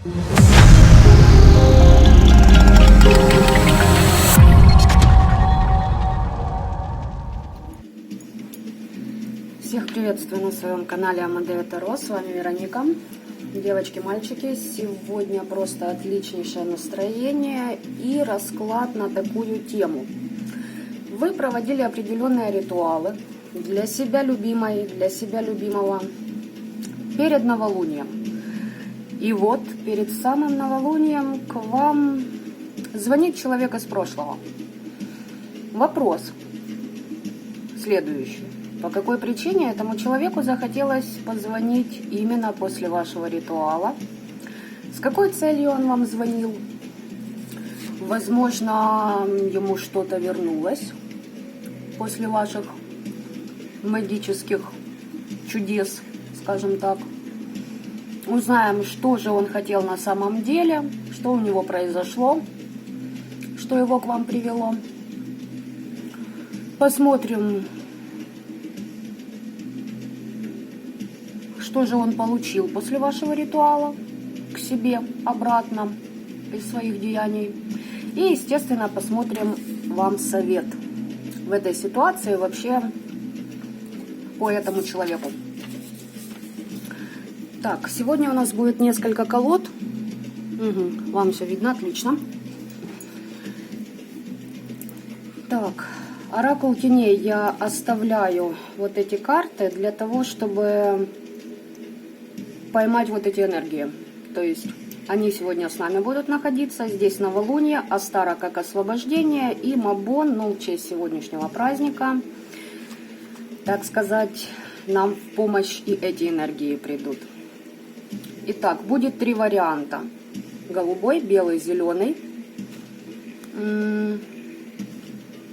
Всех приветствую на своем канале Амадея Таро. С вами Вероника. Девочки, мальчики, сегодня просто отличнейшее настроение и расклад на такую тему. Вы проводили определенные ритуалы для себя любимой, для себя любимого перед новолунием. И вот перед самым новолунием к вам звонит человек из прошлого. Вопрос следующий. По какой причине этому человеку захотелось позвонить именно после вашего ритуала? С какой целью он вам звонил? Возможно, ему что-то вернулось после ваших магических чудес, скажем так. Узнаем, что же он хотел на самом деле, что у него произошло, что его к вам привело. Посмотрим, что же он получил после вашего ритуала к себе обратно из своих деяний. И, естественно, посмотрим вам совет в этой ситуации вообще по этому человеку. Так, сегодня у нас будет несколько колод. Угу, вам все видно, отлично. Так, оракул теней я оставляю вот эти карты для того, чтобы поймать вот эти энергии. То есть они сегодня с нами будут находиться. Здесь новолуние, Астара как освобождение и Мабон, ну, в честь сегодняшнего праздника, так сказать, нам в помощь и эти энергии придут. Итак, будет 3 варианта. Голубой, белый, зеленый.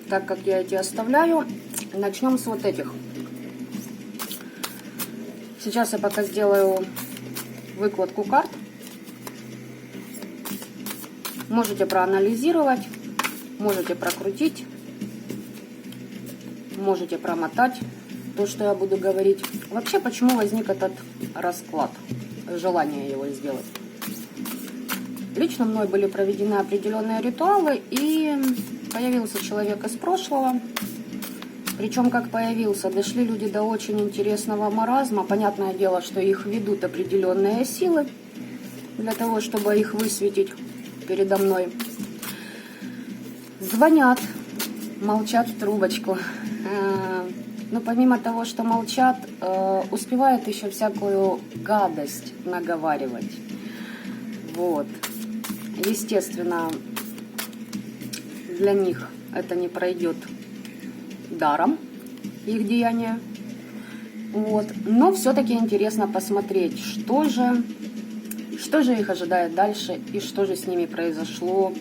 Так как я эти оставляю, начнем с вот этих. Сейчас я пока сделаю выкладку карт. Можете проанализировать, можете прокрутить, можете промотать то, что я буду говорить. Вообще, почему возник этот расклад, желание его сделать? Лично мной были проведены определенные ритуалы, и появился человек из прошлого. Причем, как появился, дошли люди до очень интересного маразма. Понятное дело, что их ведут определенные силы для того, чтобы их высветить передо мной. Звонят, молчат в трубочку. Но помимо того, что молчат, успевают еще всякую гадость наговаривать. Вот. Естественно, для них это не пройдет даром, их деяния. Вот. Но все-таки интересно посмотреть, что же их ожидает дальше и что же с ними произошло,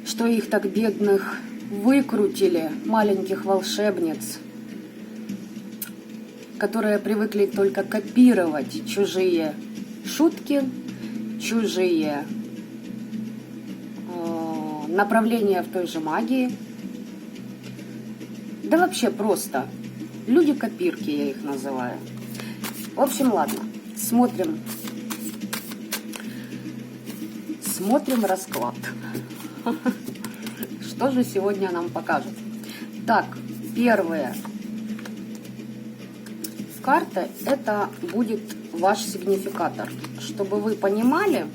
что их так бедных выкрутили, маленьких волшебниц, которые привыкли только копировать чужие шутки, чужие направления в той же магии. Да вообще просто. Люди-копирки я их называю. В общем, ладно. Смотрим расклад. Что же сегодня нам покажет? Так, первая карта — это будет ваш сигнификатор. Чтобы вы понимали,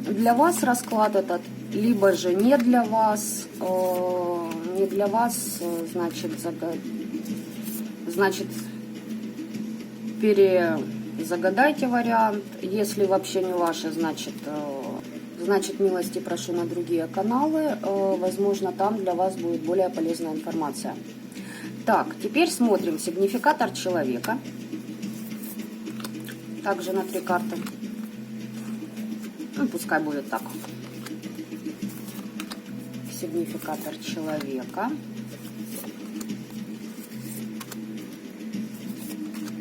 для вас расклад этот, либо же не для вас, значит, перезагадайте вариант. Если вообще не ваше, значит, милости прошу на другие каналы. Возможно, там для вас будет более полезная информация. Так, теперь смотрим сигнификатор человека. Также на 3 карты. Ну, пускай будет так. Сигнификатор человека.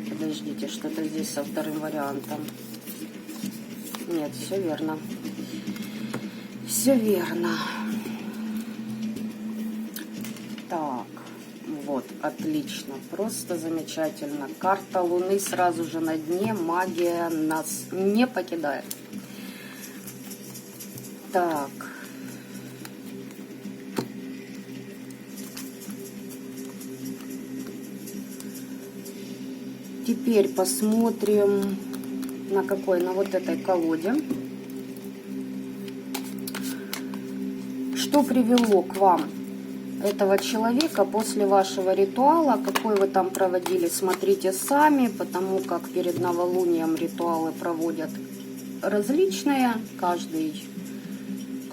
Подождите, что-то здесь со вторым вариантом. Нет, все верно. Все верно. Так, вот, отлично, просто замечательно. Карта Луны сразу же на дне, магия нас не покидает. Так. Теперь посмотрим на какой, на вот этой колоде. Что привело к вам этого человека после вашего ритуала? Какой вы там проводили, смотрите сами, потому как перед новолунием ритуалы проводят различные. Каждый,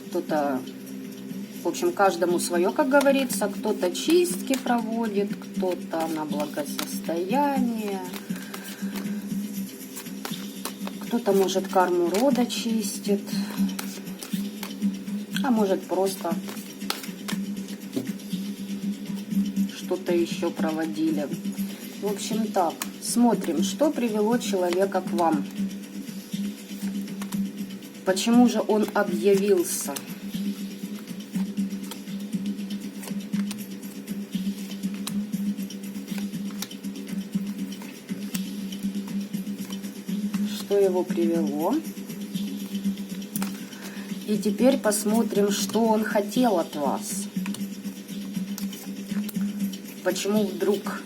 кто-то, в общем, каждому свое, как говорится. Кто-то чистки проводит, кто-то на благосостояние. Кто-то, может, карму рода чистит, а может, просто что-то еще проводили. В общем, так, смотрим, что привело человека к вам. Почему же он объявился? Что его привело? И теперь посмотрим, что он хотел от вас. Почему вдруг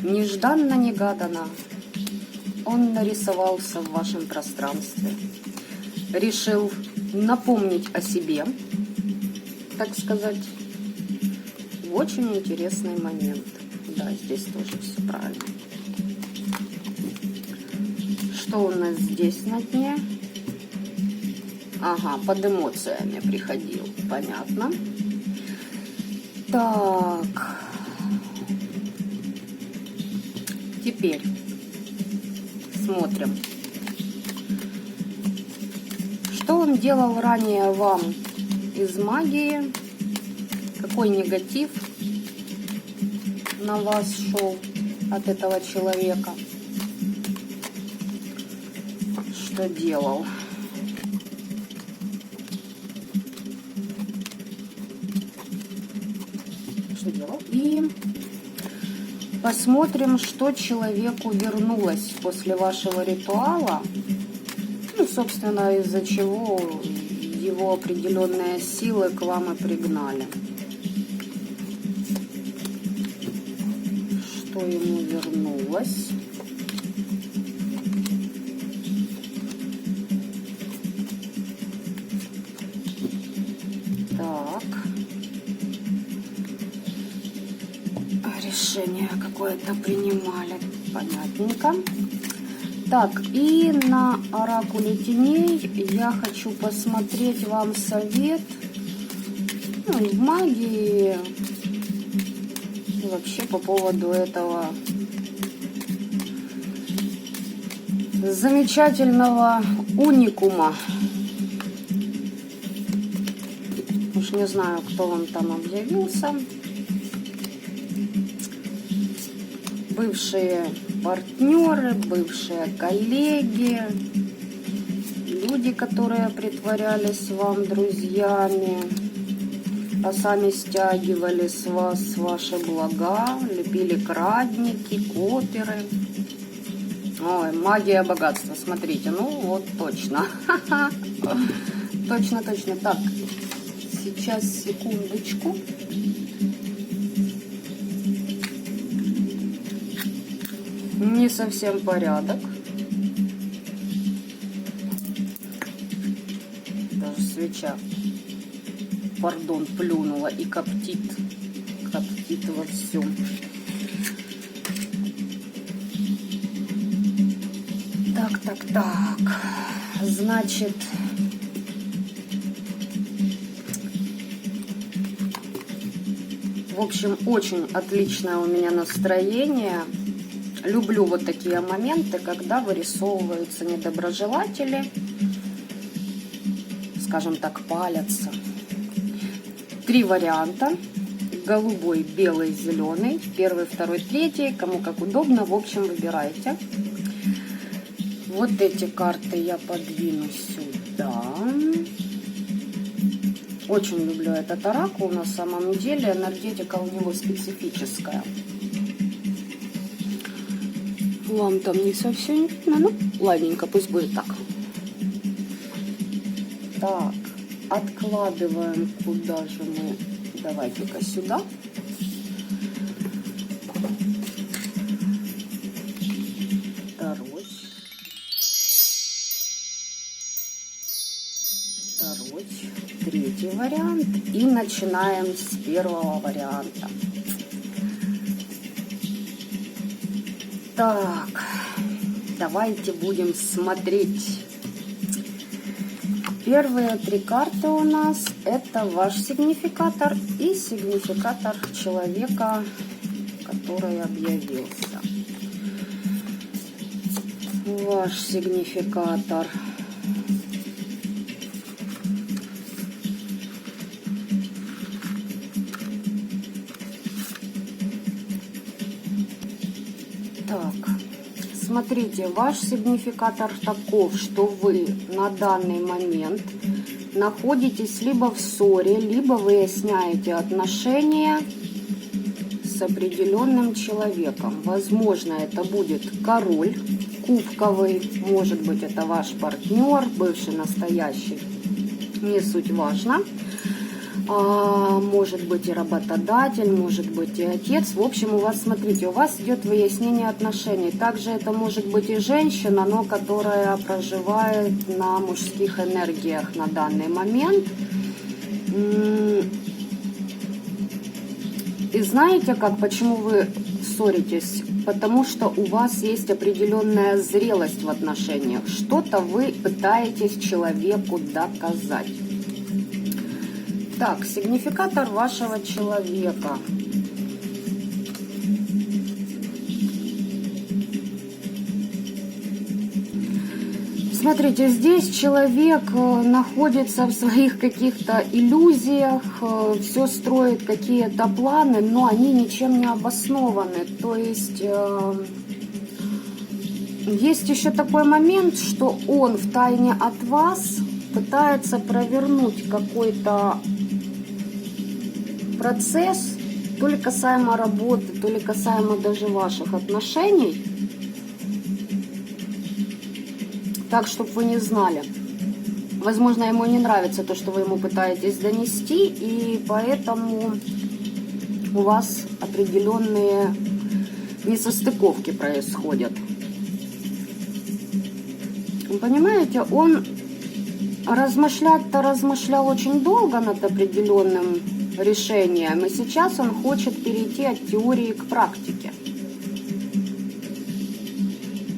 нежданно-негаданно он нарисовался в вашем пространстве? Решил напомнить о себе, так сказать, в очень интересный момент. Да, здесь тоже все правильно. Что у нас здесь на дне? Ага, под эмоциями приходил. Понятно. Так. Теперь смотрим. Что он делал ранее вам из магии? Какой негатив на вас шел от этого человека? Что делал? И посмотрим, что человеку вернулось после вашего ритуала. Ну, собственно, из-за чего его определенные силы к вам и пригнали. Что ему вернулось? Решение какое-то принимали. Понятненько. Так, и на оракуле теней я хочу посмотреть вам совет, ну, в магии, и вообще по поводу этого замечательного уникума. Уж не знаю, кто вам там объявился. Бывшие партнеры, бывшие коллеги, люди, которые притворялись вам друзьями, а сами стягивали с вас ваши блага, лепили крадники, коперы. Ой, магия богатства, смотрите, ну вот точно. Точно. Так, сейчас, секундочку. Не совсем порядок. Даже свеча, пардон, плюнула и коптит во всем. Так. Значит, в общем, очень отличное у меня настроение. Люблю вот такие моменты, когда вырисовываются недоброжелатели, скажем так, палятся. 3 варианта. Голубой, белый, зеленый. 1, 2, 3. Кому как удобно. В общем, выбирайте. Вот эти карты я подвину сюда. Очень люблю этот оракул. На самом деле энергетика у него специфическая. Вам там не совсем видно, ну ладненько, пусть будет так. Так, откладываем, куда же мы, давайте-ка сюда. Второй, третий вариант. И начинаем с первого варианта. Так, давайте будем смотреть. Первые три карты у нас это ваш сигнификатор и сигнификатор человека, который объявился. Ваш сигнификатор. Так, смотрите, ваш сигнификатор таков, что вы на данный момент находитесь либо в ссоре, либо выясняете отношения с определенным человеком. Возможно, это будет король кубковый, может быть, это ваш партнер, бывший, настоящий, не суть важно. Может быть и работодатель, может быть и отец. В общем, у вас, смотрите, у вас идет выяснение отношений. Также это может быть и женщина, но которая проживает на мужских энергиях на данный момент. И знаете как, почему вы ссоритесь? Потому что у вас есть определенная зрелость в отношениях. Что-то вы пытаетесь человеку доказать. Так, сигнификатор вашего человека. Смотрите, здесь человек находится в своих каких-то иллюзиях, все строит какие-то планы, но они ничем не обоснованы. То есть есть еще такой момент, что он втайне от вас пытается провернуть какой-то процесс, то ли касаемо работы, то ли касаемо даже ваших отношений. Так, чтобы вы не знали. Возможно, ему не нравится то, что вы ему пытаетесь донести, и поэтому у вас определенные несостыковки происходят. Вы понимаете, он размышлял очень долго над определенным решением, и сейчас он хочет перейти от теории к практике.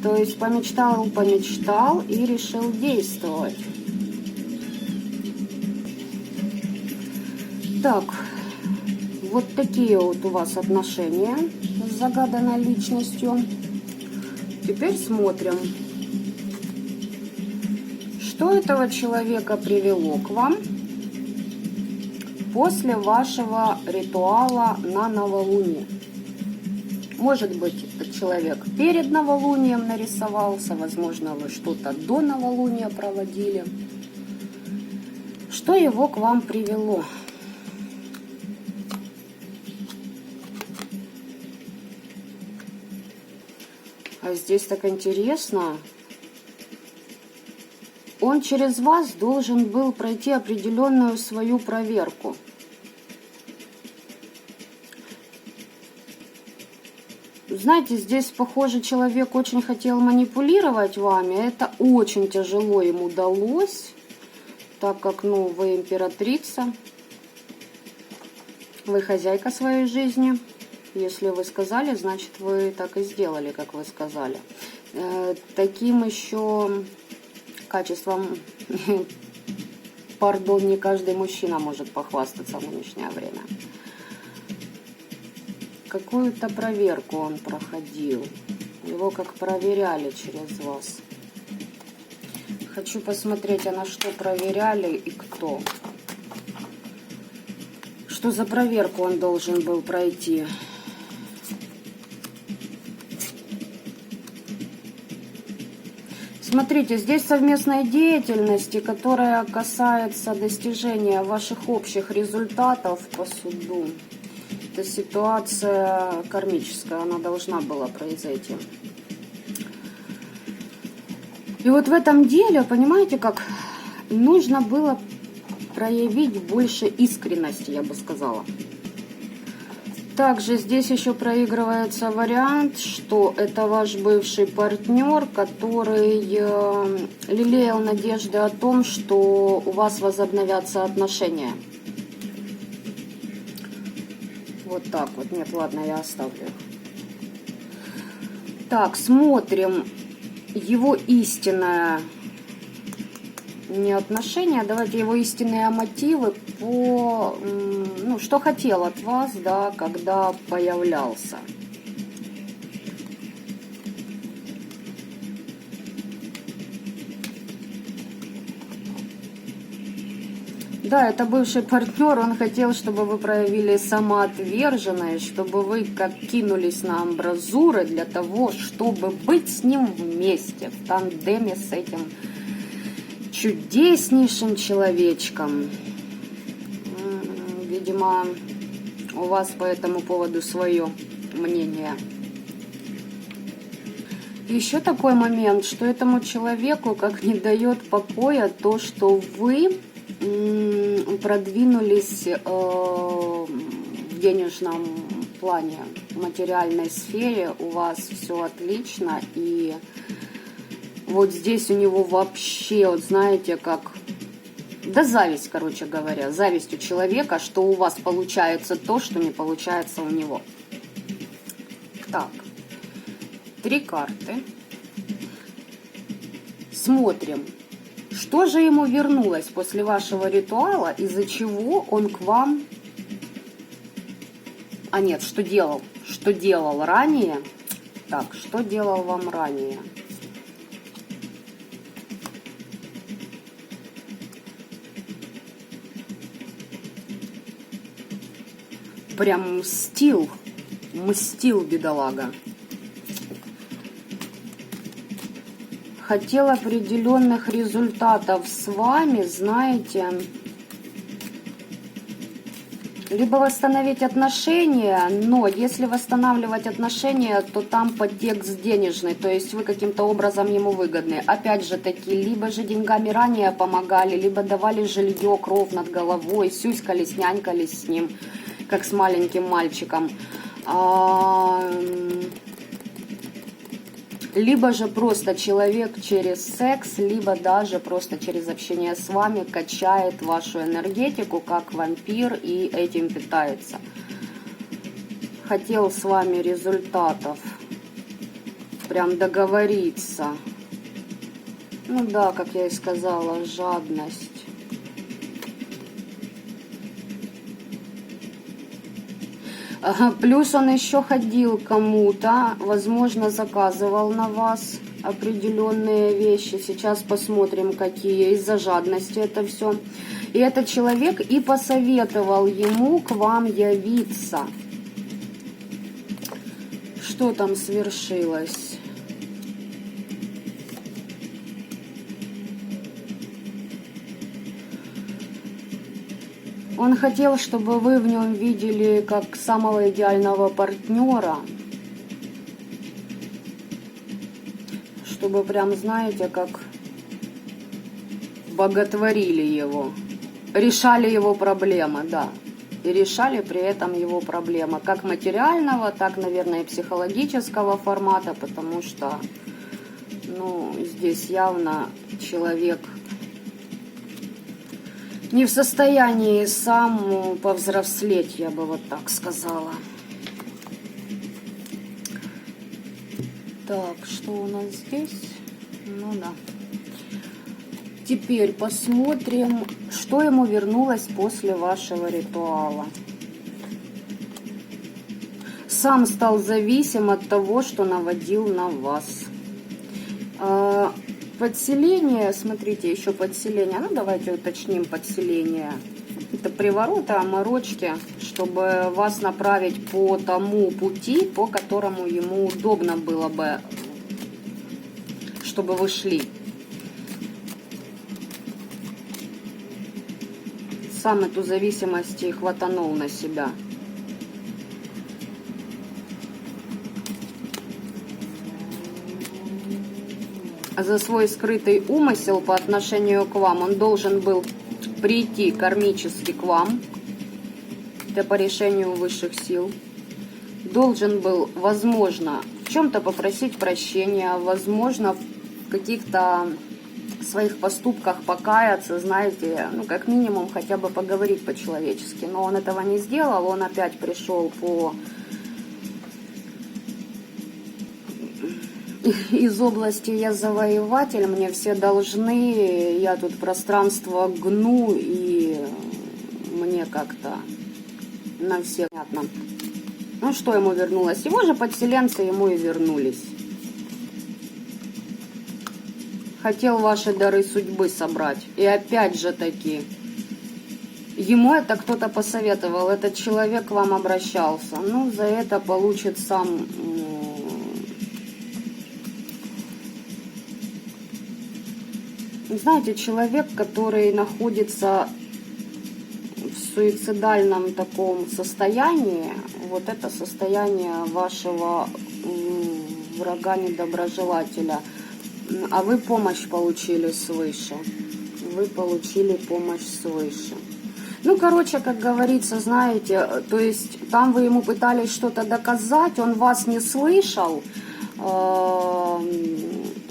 То есть помечтал и решил действовать. Так, вот такие вот у вас отношения с загаданной личностью. Теперь смотрим, что этого человека привело к вам после вашего ритуала на новолуние. Может быть, этот человек перед новолунием нарисовался, возможно, вы что-то до новолуния проводили. Что его к вам привело? А здесь так интересно. Он через вас должен был пройти определенную свою проверку. Знаете, здесь, похоже, человек очень хотел манипулировать вами. Это очень тяжело ему удалось, так как, вы императрица, вы хозяйка своей жизни. Если вы сказали, значит, вы так и сделали, как вы сказали. Таким еще качеством, пардон, не каждый мужчина может похвастаться в нынешнее время. Какую-то проверку он проходил. Его как проверяли через вас. Хочу посмотреть, а на что проверяли и кто. Что за проверку он должен был пройти? Смотрите, здесь совместной деятельности, которая касается достижения ваших общих результатов по суду. Это ситуация кармическая, она должна была произойти. И вот в этом деле, понимаете, как Нужно было проявить больше искренности, я бы сказала. Также здесь еще проигрывается вариант, что это ваш бывший партнер, который лелеял надежды о том, что у вас возобновятся отношения. Вот так вот. Нет, ладно, я оставлю их. Так, смотрим его истинное, не отношения, давайте его истинные мотивы по, ну, что хотел от вас, да, когда появлялся. Да, это бывший партнер, он хотел, чтобы вы проявили самоотверженность, чтобы вы как кинулись на амбразуры для того, чтобы быть с ним вместе, в тандеме с этим чудеснейшим человечком. Видимо, у вас по этому поводу свое мнение. Еще такой момент, что этому человеку как не дает покоя то, что вы продвинулись в денежном плане, в материальной сфере, у вас все отлично, и вот здесь у него вообще, вот знаете, как, да зависть, короче говоря, зависть у человека, что у вас получается то, что не получается у него. Так, 3 карты. Смотрим. Что же ему вернулось после вашего ритуала, из-за чего он к вам... А нет, что делал? Что делал ранее? Так, что делал вам ранее? Прям мстил, бедолага. Хотел определенных результатов с вами, знаете, либо восстановить отношения, но если восстанавливать отношения, то там подтекст денежный, то есть вы каким-то образом ему выгодны. Опять же таки, либо же деньгами ранее помогали, либо давали жилье, кров над головой, сюськались, нянькались с ним, как с маленьким мальчиком. Либо же просто человек через секс, либо даже просто через общение с вами качает вашу энергетику, как вампир, и этим питается. Хотел с вами результатов, прям договориться. Ну да, как я и сказала, жадность. Плюс он еще ходил кому-то, возможно, заказывал на вас определенные вещи. Сейчас посмотрим, какие. Из-за жадности это все. И этот человек и посоветовал ему к вам явиться. Что там свершилось? Он хотел, чтобы вы в нем видели как самого идеального партнера. Чтобы прям, знаете, как боготворили его. Решали его проблемы, да. И решали при этом его проблемы. Как материального, так, наверное, и психологического формата. Потому что, ну, здесь явно человек... не в состоянии сам повзрослеть, я бы вот так сказала. Так, что у нас здесь? Ну да. Теперь посмотрим, что ему вернулось после вашего ритуала. Сам стал зависим от того, что наводил на вас. Подселение, смотрите, еще подселение. Ну, давайте уточним подселение. Это привороты, оморочки, чтобы вас направить по тому пути, по которому ему удобно было бы, чтобы вы шли. Сам эту зависимость и хватанул на себя. за свой скрытый умысел по отношению к вам. Он должен был прийти кармически к вам. Это по решению высших сил. Должен был, возможно, в чем-то попросить прощения, возможно, в каких-то своих поступках покаяться, знаете, ну, как минимум, хотя бы поговорить по-человечески. Но он этого не сделал, он опять пришел из области «я завоеватель», мне все должны, я тут пространство гну, и мне как-то на всех понятно. Ну, что ему вернулось? Его же подселенцы ему и вернулись. Хотел ваши дары судьбы собрать. И опять же таки, ему это кто-то посоветовал, этот человек к вам обращался. Ну, за это получит сам... Знаете, человек, который находится в суицидальном таком состоянии, вот это состояние вашего врага, недоброжелателя, а вы помощь получили свыше. Вы получили помощь свыше. Ну, короче, как говорится, знаете, то есть там вы ему пытались что-то доказать, он вас не слышал,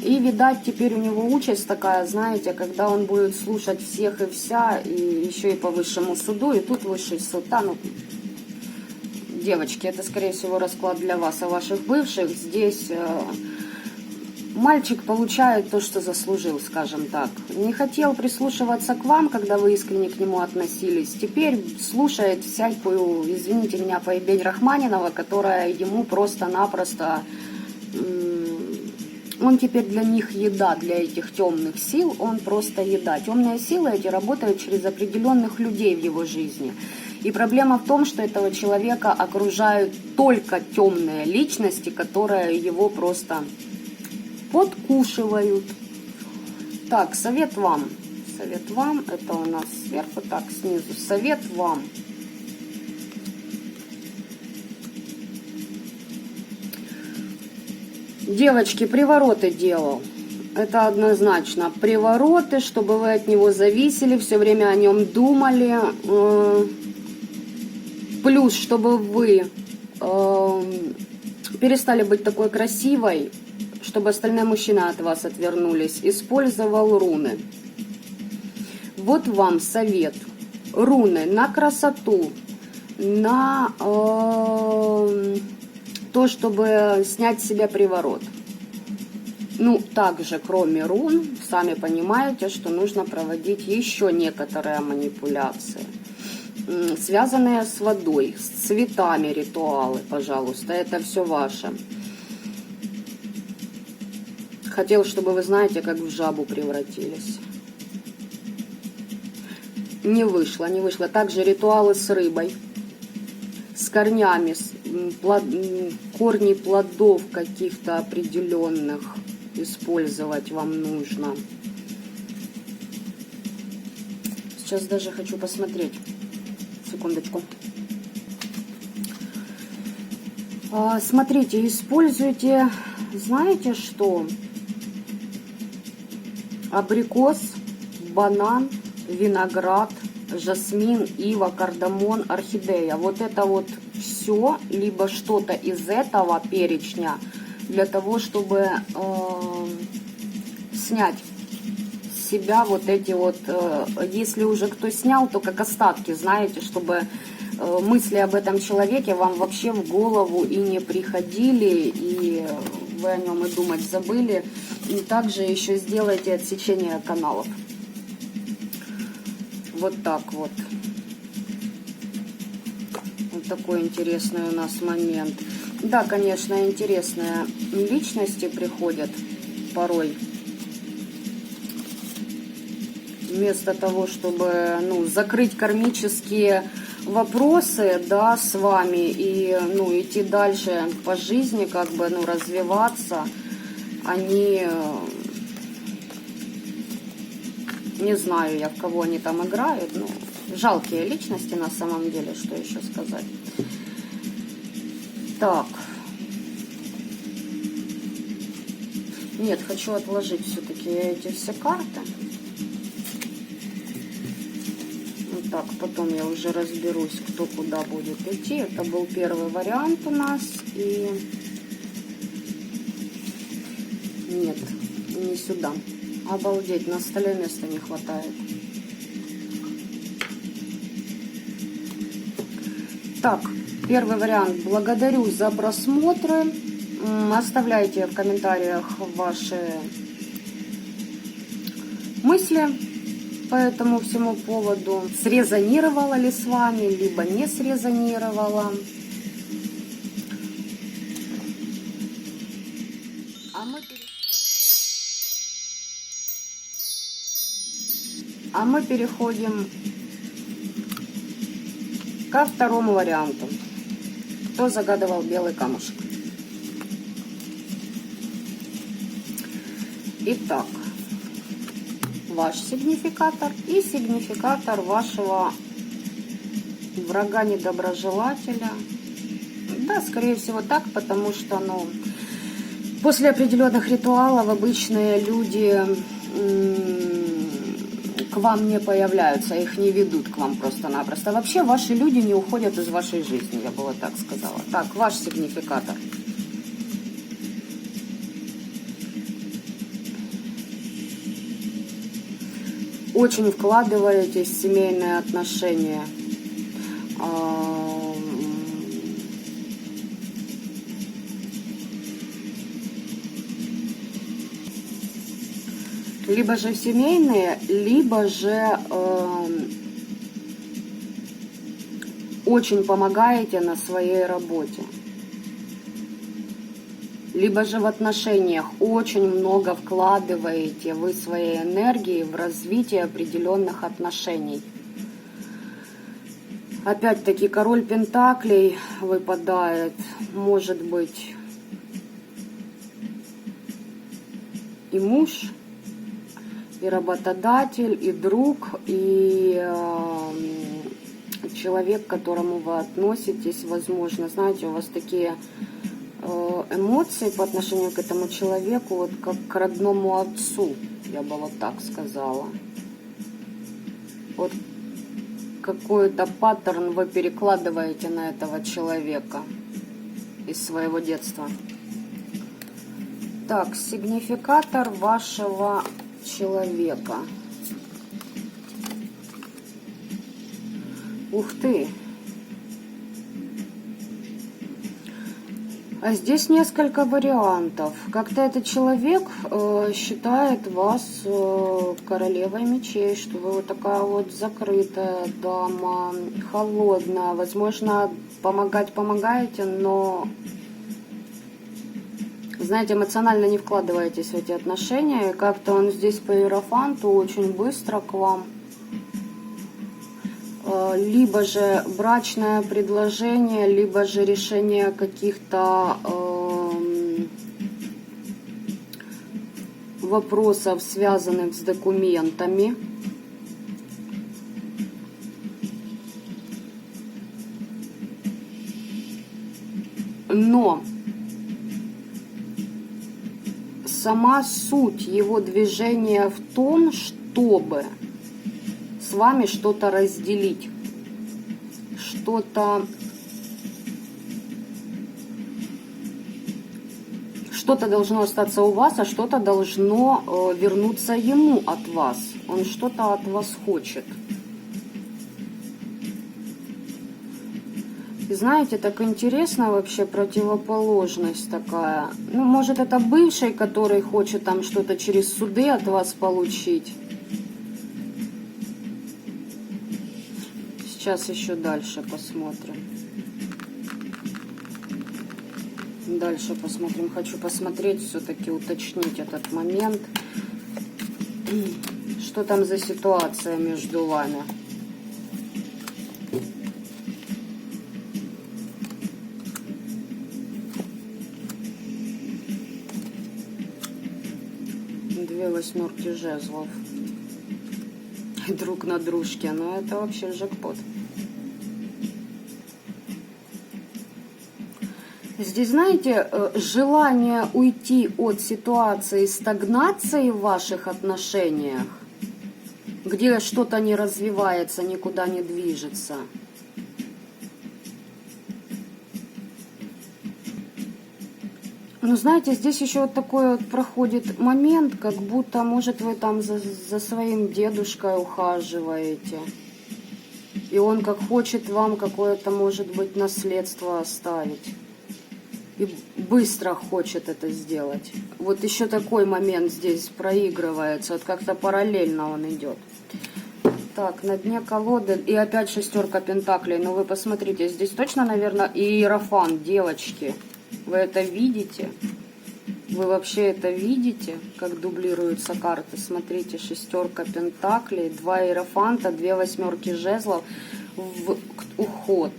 и, видать, теперь у него участь такая, знаете, когда он будет слушать всех и вся, и еще и по высшему суду, и тут высший суд. Да, ну, девочки, это, скорее всего, расклад для вас, а ваших бывших. Здесь мальчик получает то, что заслужил, скажем так. Не хотел прислушиваться к вам, когда вы искренне к нему относились. Теперь слушает всякую, извините меня, поебень Рахманинова, которая ему просто-напросто... Он теперь для них еда, для этих темных сил, он просто еда. Темные силы эти работают через определенных людей в его жизни. И проблема в том, что этого человека окружают только темные личности, которые его просто подкушивают. Так, совет вам. Совет вам, это у нас сверху, так, снизу. Совет вам. Девочки, привороты делал. Это однозначно. Привороты, чтобы вы от него зависели, все время о нем думали. Плюс, чтобы вы перестали быть такой красивой, чтобы остальные мужчины от вас отвернулись. Использовал руны. Вот вам совет. Руны на красоту, на... то, чтобы снять с себя приворот. Ну, также, кроме рун, сами понимаете, что нужно проводить еще некоторые манипуляции, связанные с водой, с цветами ритуалы, пожалуйста, это все ваше. Хотел, чтобы вы, знаете, как в жабу превратились. Не вышло, не вышло. Также ритуалы с рыбой, с корнями, корни плодов каких-то определенных использовать вам нужно. Сейчас даже хочу посмотреть. Секундочку. Смотрите, используйте, знаете что? Абрикос, банан, виноград, жасмин, ива, кардамон, орхидея. Вот это вот все, либо что-то из этого перечня, для того, чтобы снять с себя вот эти вот, если уже кто снял, то как остатки, знаете, чтобы мысли об этом человеке вам вообще в голову и не приходили, и вы о нем и думать забыли. И также еще сделайте отсечение каналов. Вот так вот. Вот такой интересный у нас момент. Да, конечно, интересные личности приходят порой. Вместо того, чтобы, ну, закрыть кармические вопросы, да, с вами и, ну, идти дальше по жизни, как бы, ну, развиваться, они, не знаю я, в кого они там играют, ну, жалкие личности на самом деле, что еще сказать. Так. Нет, хочу отложить все-таки эти все карты. Вот так, потом я уже разберусь, кто куда будет идти. Это был первый вариант у нас. И нет, не сюда. Обалдеть, на столе места не хватает. Так, первый вариант. Благодарю за просмотры. Оставляйте в комментариях ваши мысли по этому всему поводу. Срезонировало ли с вами, либо не срезонировало. А мы переходим ко второму варианту. Кто загадывал белый камушек? Итак, ваш сигнификатор и сигнификатор вашего врага-недоброжелателя. Да, скорее всего так, потому что, ну, после определенных ритуалов обычные люди к вам не появляются, их не ведут к вам просто-напросто. Вообще ваши люди не уходят из вашей жизни, я бы вот так сказала. Так, ваш сигнификатор. Очень вкладываетесь в семейные отношения. Либо же семейные, либо же очень помогаете на своей работе. Либо же в отношениях очень много вкладываете вы своей энергии в развитие определенных отношений. Опять-таки король пентаклей выпадает, может быть и муж, и работодатель, и друг, и человек, к которому вы относитесь, возможно, знаете, у вас такие эмоции по отношению к этому человеку, вот как к родному отцу, я бы вот так сказала. Вот какой-то паттерн вы перекладываете на этого человека из своего детства. Так, сигнификатор вашего человека. Ух ты! А здесь несколько вариантов. Как-то этот человек считает вас королевой мечей, что вы вот такая вот закрытая дама, холодная. Возможно, помогаете, но, знаете, эмоционально не вкладываетесь в эти отношения. И как-то он здесь по иерофанту очень быстро к вам. Либо же брачное предложение, либо же решение каких-то вопросов, связанных с документами. Но сама суть его движения в том, чтобы с вами что-то разделить, что-то должно остаться у вас, а что-то должно вернуться ему от вас. Он что-то от вас хочет. И знаете, так интересно вообще, противоположность такая. Ну, может, это бывший, который хочет там что-то через суды от вас получить. Сейчас еще дальше посмотрим. Дальше посмотрим. Хочу посмотреть, все-таки уточнить этот момент. Что там за ситуация между вами? Две восьмерки жезлов. Друг на дружке. Ну, это вообще джекпот. Здесь, знаете, желание уйти от ситуации стагнации в ваших отношениях, где что-то не развивается, никуда не движется. Ну, знаете, здесь еще вот такой вот проходит момент, как будто, может, вы там за своим дедушкой ухаживаете. И он как хочет вам какое-то, может быть, наследство оставить. И быстро хочет это сделать. Вот еще такой момент здесь проигрывается. Вот как-то параллельно он идет. Так, на дне колоды. И опять шестерка пентаклей. Но вы посмотрите, здесь точно, наверное, иерофант, девочки. Вы это видите? Вы вообще это видите, как дублируются карты? Смотрите, шестерка пентаклей, 2 иерофанта, 2 восьмерки жезлов. Уход.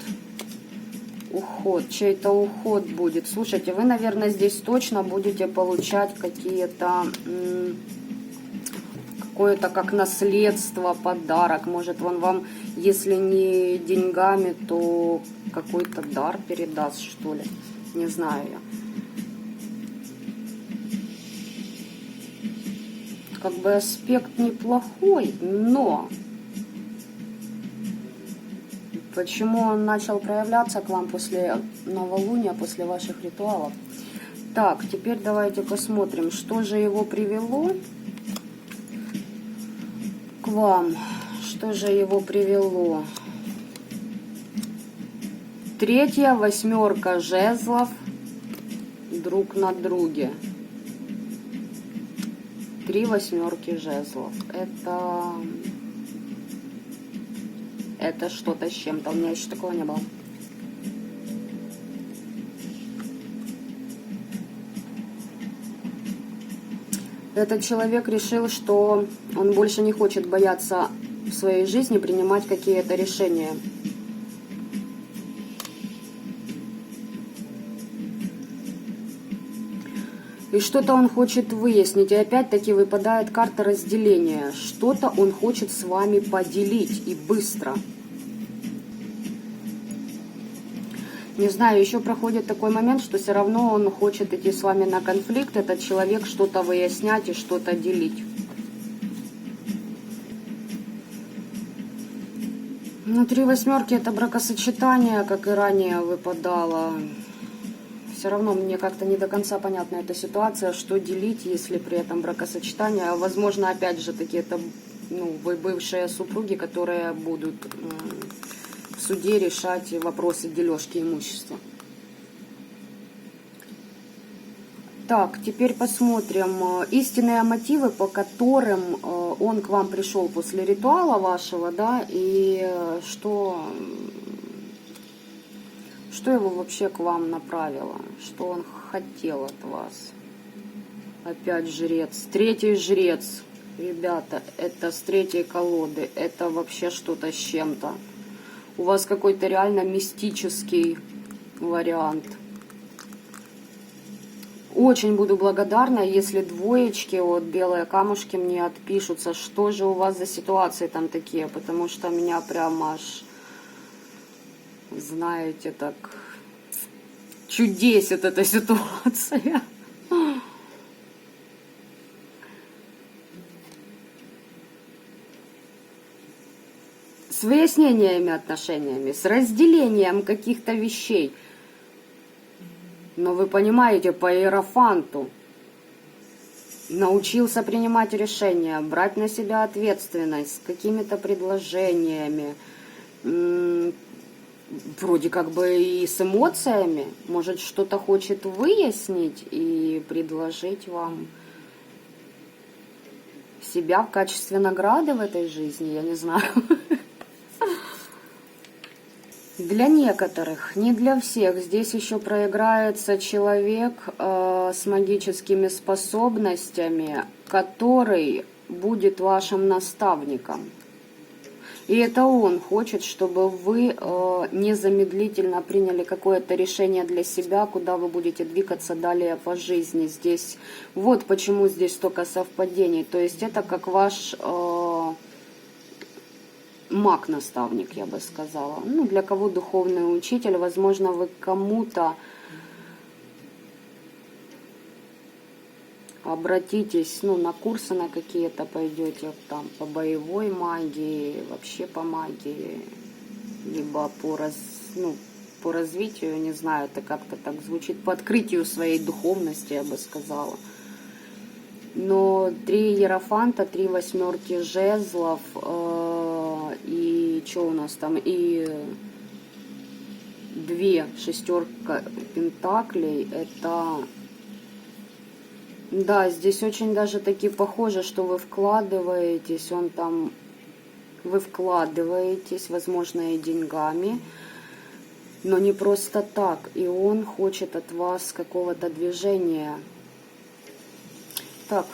Уход. Чей-то уход будет. Слушайте, вы, наверное, здесь точно будете получать какие-то... Какое-то как наследство, подарок. Может, он вам, если не деньгами, то какой-то дар передаст, что ли. Не знаю я. Как бы аспект неплохой, но почему он начал проявляться к вам после новолуния, после ваших ритуалов? Так, теперь давайте посмотрим, что же его привело к вам. Что же его привело? Третья восьмерка жезлов друг на друге. 3 восьмерки жезлов. Это что-то с чем-то. У меня еще такого не было. Этот человек решил, что он больше не хочет бояться в своей жизни принимать какие-то решения. И что-то он хочет выяснить. И опять-таки выпадает карта разделения. Что-то он хочет с вами поделить. И быстро. Не знаю, еще проходит такой момент, что все равно он хочет идти с вами на конфликт. Этот человек что-то выяснять и что-то делить. Ну, 3 восьмерки это бракосочетание, как и ранее выпадало. Все равно мне как-то не до конца понятна эта ситуация, что делить, если при этом бракосочетание. Возможно, опять же таки, это вы бывшие супруги, которые будут в суде решать вопросы дележки имущества. Так, теперь посмотрим истинные мотивы, по которым он к вам пришел после ритуала вашего, да, и что его вообще к вам направило, что он хотел от вас. Опять жрец, третий жрец, ребята, это с третьей колоды, это вообще что-то с чем-то. У вас какой-то реально мистический вариант. Очень буду благодарна, если двоечки, вот белые камушки мне отпишутся, что же у вас за ситуации там такие, потому что меня прям аж, знаете, так чудесит эта ситуация. С выяснениями отношениями, с разделением каких-то вещей. Но вы понимаете, по иерофанту научился принимать решения, брать на себя ответственность с какими-то предложениями, вроде как бы и с эмоциями. Может, что-то хочет выяснить и предложить вам себя в качестве награды в этой жизни, я не знаю. Для некоторых, не для всех, здесь еще проиграется человек с магическими способностями, который будет вашим наставником. И это он хочет, чтобы вы незамедлительно приняли какое-то решение для себя, куда вы будете двигаться далее по жизни. Здесь вот почему здесь столько совпадений. То есть это как ваш маг-наставник, я бы сказала. Ну, для кого духовный учитель. Возможно, вы кому-то обратитесь, ну, на курсы на какие-то пойдете, там, по боевой магии, вообще по магии, либо по развитию, не знаю, это как-то так звучит, по открытию своей духовности, я бы сказала. Но 3 иерофанта, 3 восьмерки жезлов, и что у нас там, и 2 шестерка пентаклей, это... Да, здесь очень даже таки похоже, что вы вкладываетесь, вы вкладываетесь, возможно, и деньгами, но не просто так, и он хочет от вас какого-то движения. Так,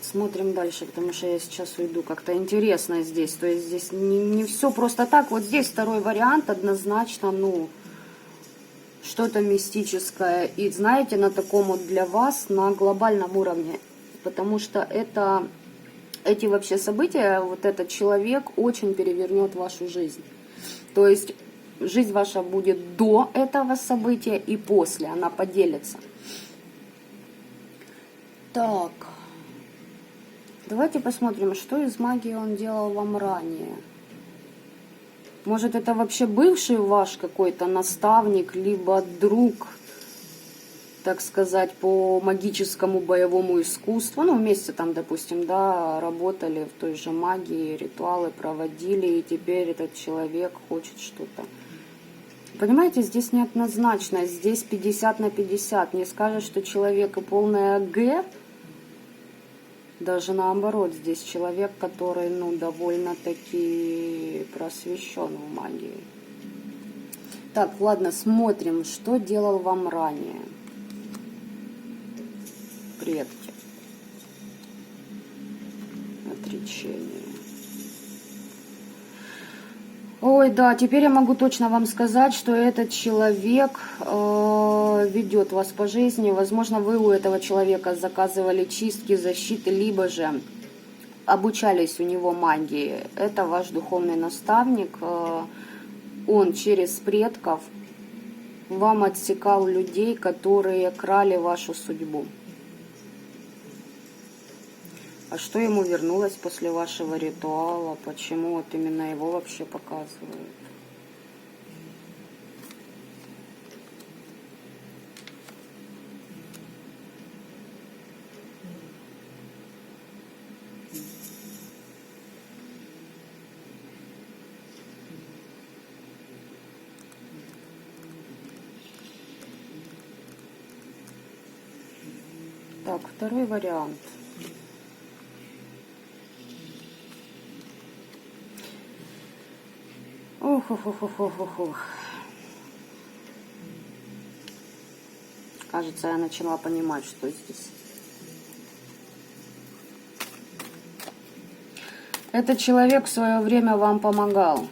смотрим дальше, потому что я сейчас уйду. Как-то интересно здесь. То есть здесь не все просто так. Вот здесь второй вариант однозначно, ну, что-то мистическое. И знаете, на таком вот для вас, на глобальном уровне. Потому что эти вообще события, вот этот человек очень перевернет вашу жизнь. То есть жизнь ваша будет до этого события и после. Она поделится. Так. Давайте посмотрим, что из магии он делал вам ранее. Может, это вообще бывший ваш какой-то наставник, либо друг, так сказать, по магическому боевому искусству. Ну, вместе там, допустим, да, работали в той же магии, ритуалы проводили, и теперь этот человек хочет что-то. Понимаете, здесь неоднозначно, здесь 50 на 50. Не скажешь, что человек и полное Г. Даже наоборот, здесь человек, который, ну, довольно-таки просвещен в магии. Так, ладно, смотрим, что делал вам ранее. Предки. Отречение. Ой, да, теперь я могу точно вам сказать, что этот человек ведет вас по жизни. Возможно, вы у этого человека заказывали чистки, защиты, либо же обучались у него магии. Это ваш духовный наставник. Он через предков вам отсекал людей, которые крали вашу судьбу. А что ему вернулось после вашего ритуала? Почему вот именно его вообще показывают? Так, второй вариант. Ох. Кажется, я начала понимать, что здесь. Этот человек в свое время вам помогал.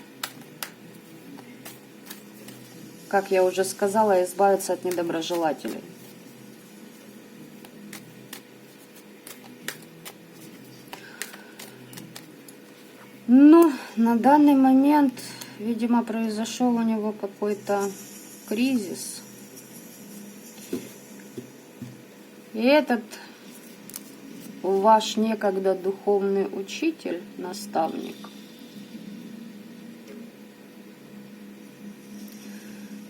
Как я уже сказала, избавиться от недоброжелателей. Но на данный момент, видимо, произошел у него какой-то кризис. И этот ваш некогда духовный учитель, наставник,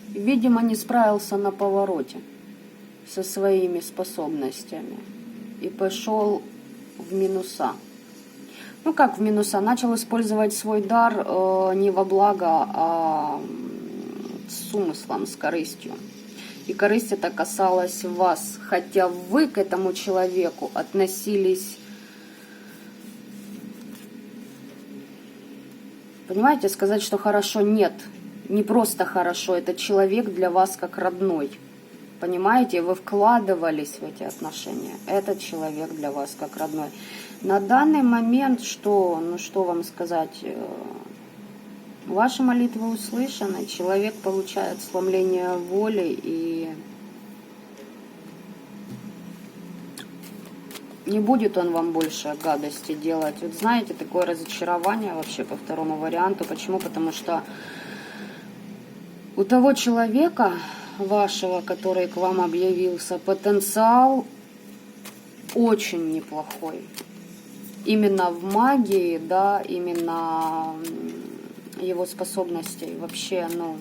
видимо, не справился на повороте со своими способностями и пошел в минуса. Ну как в минуса? Начал использовать свой дар не во благо, а с умыслом, с корыстью. И корысть это касалась вас, хотя вы к этому человеку относились, понимаете, сказать, что хорошо, нет, не просто хорошо, этот человек для вас как родной. Понимаете, вы вкладывались в эти отношения. Этот человек для вас как родной. На данный момент, что вам сказать, ваши молитвы услышаны, человек получает сломление воли и не будет он вам больше гадости делать. Вот знаете, такое разочарование вообще по второму варианту. Почему? Потому что у того человека вашего, который к вам объявился, потенциал очень неплохой. Именно в магии, да, именно его способностей. Вообще, ну...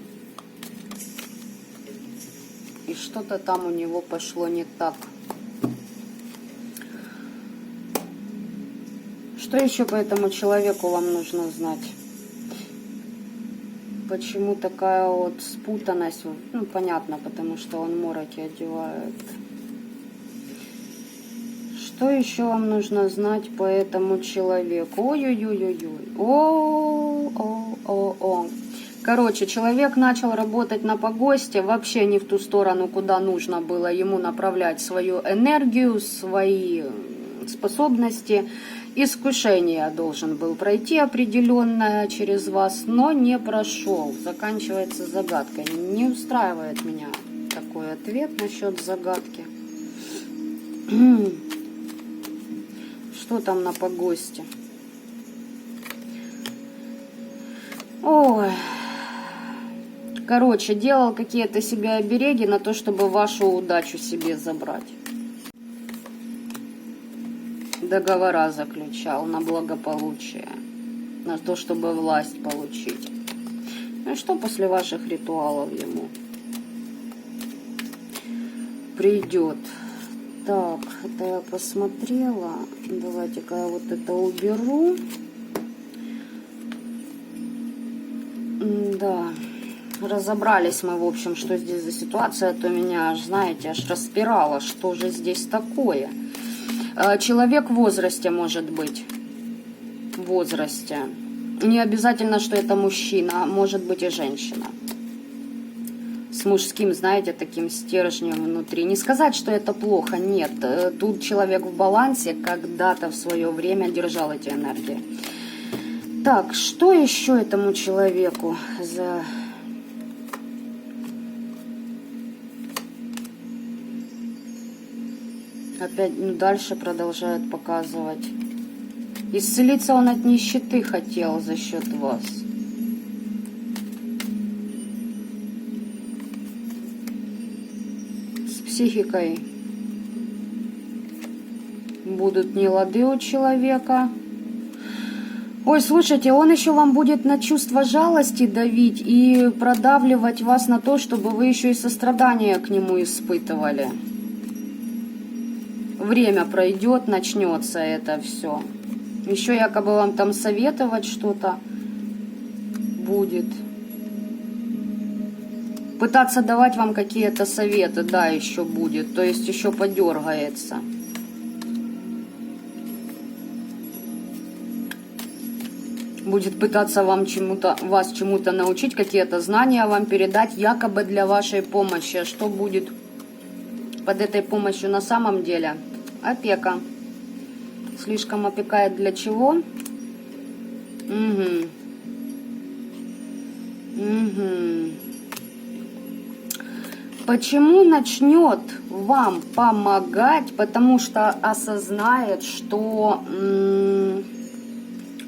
И что-то там у него пошло не так. Что еще по этому человеку вам нужно знать? Почему такая вот спутанность? Ну, понятно, потому что он мороки одевает. Что еще вам нужно знать по этому человеку? Ой-ой-ой-ой-ой. О-о-о-о. Короче, человек начал работать на погосте вообще не в ту сторону, куда нужно было ему направлять свою энергию, свои способности. Искушение должен был пройти определенное через вас, но не прошел. Заканчивается загадкой. Не устраивает меня такой ответ насчет загадки. Что там на погосте? Ой. Короче, делал какие-то себе обереги на то, чтобы вашу удачу себе забрать. Договора заключал на благополучие, на то, чтобы власть получить. Ну и что после ваших ритуалов ему придет? Так, это я посмотрела. Давайте-ка я вот это уберу. Да, разобрались мы, в общем, что здесь за ситуация. А то меня, аж, знаете, аж распирало, что же здесь такое. Человек в возрасте может быть. В возрасте. Не обязательно, что это мужчина, может быть и женщина. С мужским, знаете, таким стержнем внутри. Не сказать, что это плохо, нет. Тут человек в балансе когда-то в свое время держал эти энергии. Так, что еще этому человеку за... Опять, ну, дальше продолжает показывать. Исцелиться он от нищеты хотел за счет вас. С психикой будут нелады у человека. Ой, слушайте, он еще вам будет на чувство жалости давить и продавливать вас на то, чтобы вы еще и сострадание к нему испытывали. Время пройдет, начнется это все. Еще якобы вам там советовать что-то будет. Пытаться давать вам какие-то советы, да, еще будет. То есть еще подергается. Будет пытаться вас чему-то научить, какие-то знания вам передать, якобы для вашей помощи. А что будет под этой помощью на самом деле? Опека. Слишком опекает для чего? Угу. Угу. Почему начнет вам помогать? Потому что осознает, что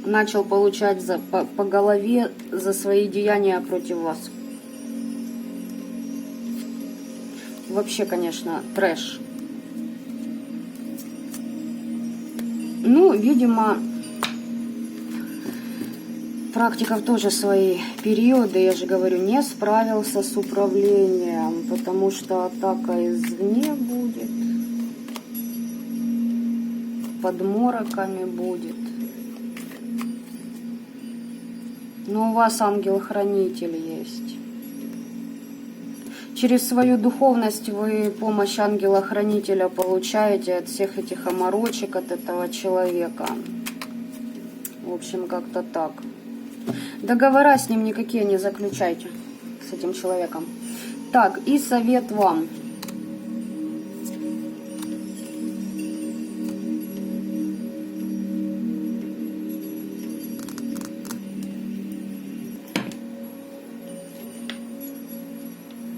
начал получать по голове за свои деяния против вас. Вообще, конечно, трэш. Ну, видимо, практиков тоже свои периоды, я же говорю, не справился с управлением, потому что атака извне будет, под мороками будет. Но у вас ангел-хранитель есть. Через свою духовность вы помощь ангела-хранителя получаете от всех этих оморочек, от этого человека. В общем, как-то так. Договора с ним никакие не заключайте, с этим человеком. Так, и совет вам.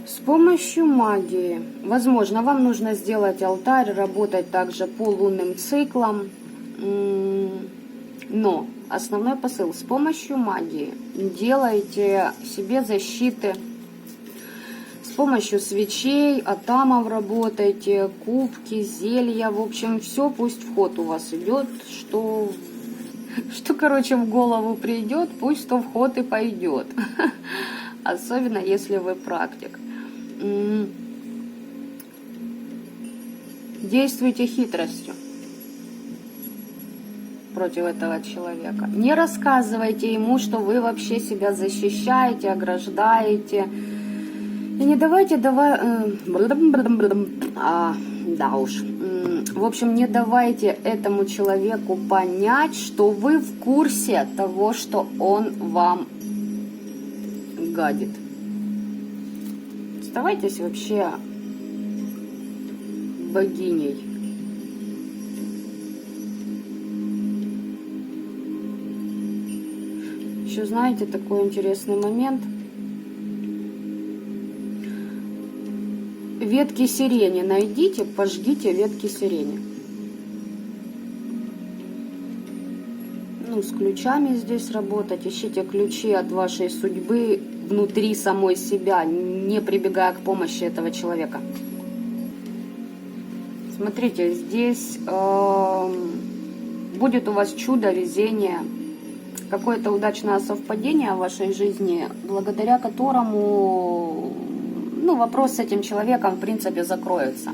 С помощью магии. Возможно, вам нужно сделать алтарь, работать также по лунным циклам. Но основной посыл: с помощью магии делайте себе защиты. С помощью свечей, атамов работаете, кубки, зелья, в общем, все пусть в ход у вас идет, что, короче, в голову придет, пусть то в ход и пойдет. Особенно, если вы практик. Действуйте хитростью против этого человека. Не рассказывайте ему, что вы вообще себя защищаете, ограждаете. И не давайте, да уж. В общем, не давайте этому человеку понять, что вы в курсе того, что он вам гадит. Оставайтесь вообще богиней. Еще знаете такой интересный момент. Ветки сирени найдите, пожгите ветки сирени. Ну, с ключами здесь работать. Ищите ключи от вашей судьбы внутри самой себя, не прибегая к помощи этого человека. Смотрите, здесь будет у вас чудо, везение, какое-то удачное совпадение в вашей жизни, благодаря которому, ну, вопрос с этим человеком, в принципе, закроется.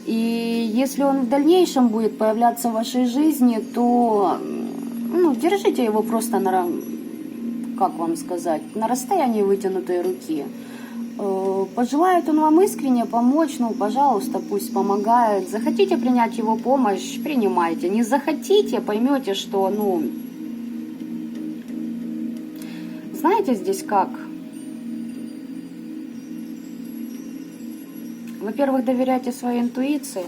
И если он в дальнейшем будет появляться в вашей жизни, то, ну, держите его просто на, как вам сказать, на расстоянии вытянутой руки. Пожелает он вам искренне помочь, ну, пожалуйста, пусть помогает. Захотите принять его помощь, принимайте. Не захотите, поймете, что, ну, знаете здесь как? Во-первых, доверяйте своей интуиции.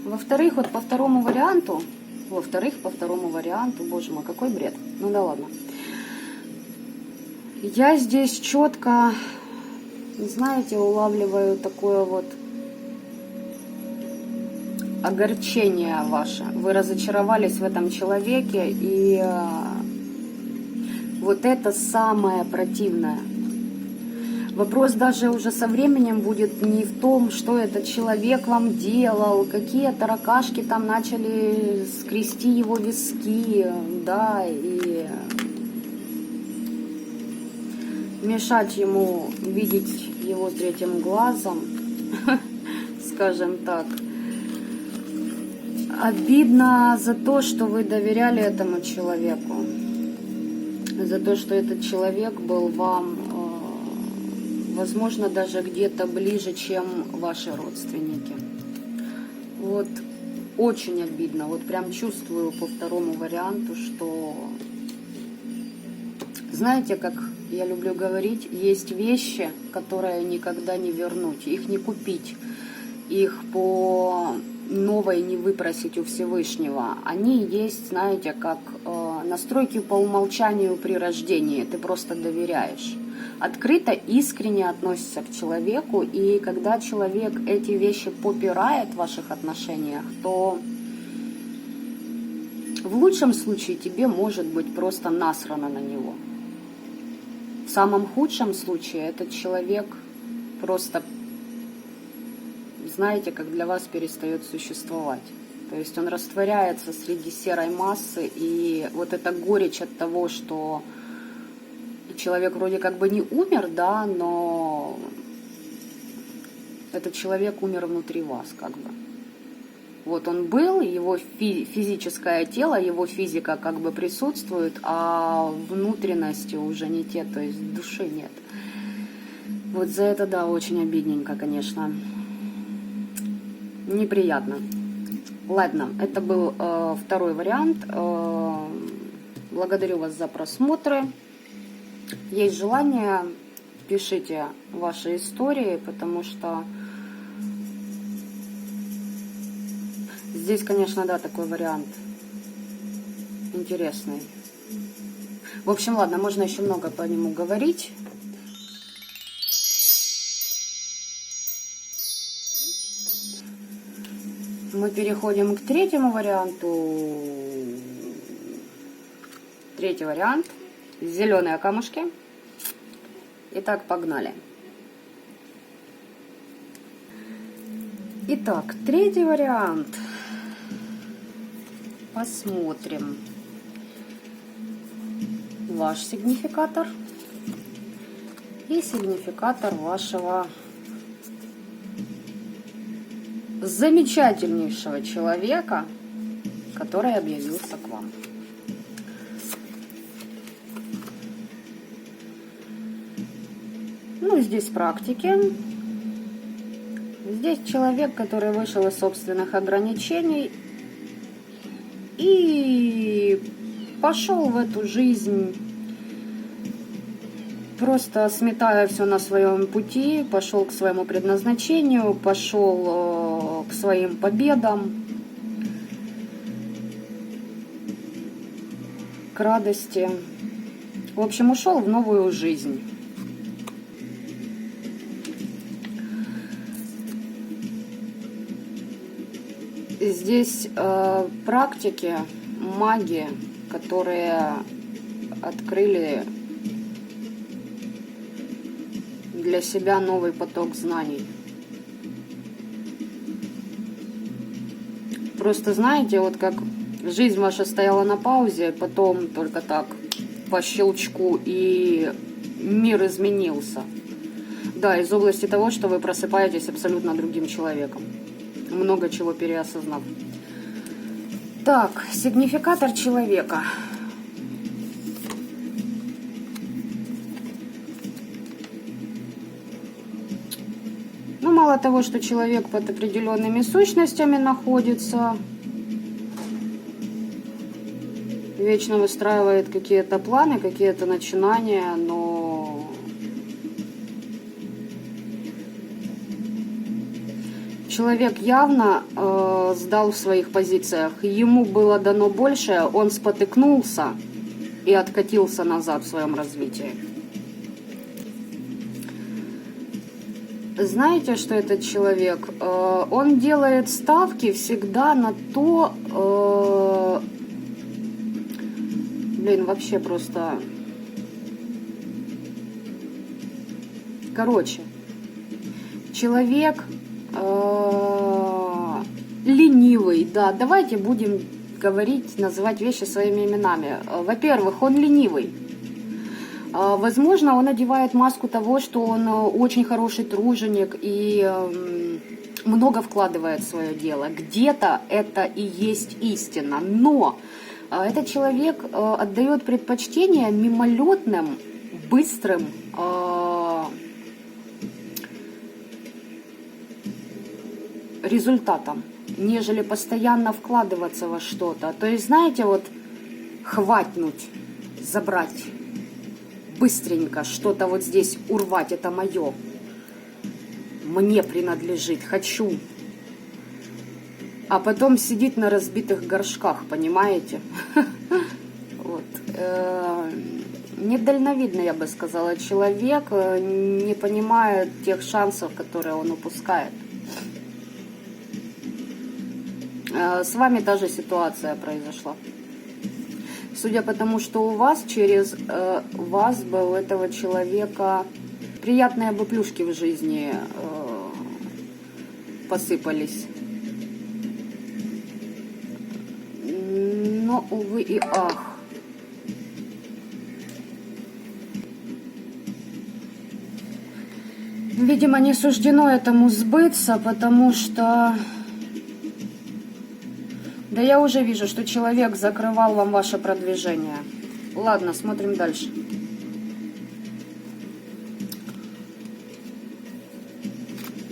Во-вторых, вот по второму варианту, боже мой, какой бред. Ну да ладно. Я здесь четко, знаете, улавливаю такое вот огорчение ваше. Вы разочаровались в этом человеке, и вот это самое противное. Вопрос даже уже со временем будет не в том, что этот человек вам делал, какие таракашки там начали скрести его виски, да, и мешать ему видеть его третьим глазом, скажем так. Обидно за то, что вы доверяли этому человеку, за то, что этот человек был вам, возможно, даже где-то ближе, чем ваши родственники. Вот очень обидно, вот прям чувствую по второму варианту, что, знаете, как я люблю говорить, есть вещи, которые никогда не вернуть, их не купить, их по новой не выпросить у Всевышнего. Они есть, знаете, как настройки по умолчанию при рождении, ты просто доверяешь. Открыто, искренне относишься к человеку, и когда человек эти вещи попирает в ваших отношениях, то в лучшем случае тебе может быть просто насрано на него. В самом худшем случае этот человек просто, знаете, как для вас перестает существовать. То есть он растворяется среди серой массы, и вот эта горечь от того, что человек вроде как бы не умер, да, но этот человек умер внутри вас, как бы. Вот он был, его физическое тело, его физика как бы присутствует, а внутренности уже не те, то есть души нет. Вот за это, да, очень обидненько, конечно. Неприятно. Ладно, это был второй вариант. Благодарю вас за просмотры. Есть желание, пишите ваши истории, потому что здесь, конечно, да, такой вариант интересный. В общем, ладно, можно еще много по нему говорить. Мы переходим к третьему варианту. Третий вариант. Зеленые камушки. Итак, погнали. Итак, третий вариант. Посмотрим. Ваш сигнификатор и сигнификатор вашего замечательнейшего человека, который объявился к вам. Ну, здесь практики. Здесь человек, который вышел из собственных ограничений и пошел в эту жизнь, просто сметая все на своем пути, пошел к своему предназначению, пошел к своим победам, к радости. В общем, ушел в новую жизнь. Здесь практики, маги, которые открыли для себя новый поток знаний. Просто знаете, вот как жизнь ваша стояла на паузе, потом только так по щелчку, и мир изменился. Да, из области того, что вы просыпаетесь абсолютно другим человеком, много чего переосознав. Так, сигнификатор человека. Ну, мало того, что человек под определенными сущностями находится, вечно выстраивает какие-то планы, какие-то начинания, но человек явно сдал в своих позициях. Ему было дано больше, он спотыкнулся и откатился назад в своем развитии. Знаете, что этот человек? Он делает ставки всегда на то... вообще просто... Короче, человек ленивый, да, давайте будем говорить, называть вещи своими именами. Во-первых, он ленивый. Возможно, он одевает маску того, что он очень хороший труженик и много вкладывает в свое дело. Где-то это и есть истина, но этот человек отдает предпочтение мимолетным, быстрым результатам, нежели постоянно вкладываться во что-то. То есть, знаете, вот хватнуть, забрать, быстренько что-то вот здесь урвать, это мое, мне принадлежит, хочу. А потом сидит на разбитых горшках, понимаете? Вот. Недальновидный, я бы сказала, человек, не понимает тех шансов, которые он упускает. С вами та же ситуация произошла. Судя по тому, что у вас, через вас бы у этого человека приятные бы плюшки в жизни посыпались. Но, увы и ах. Видимо, не суждено этому сбыться, потому что... Да я уже вижу, что человек закрывал вам ваше продвижение. Ладно, смотрим дальше.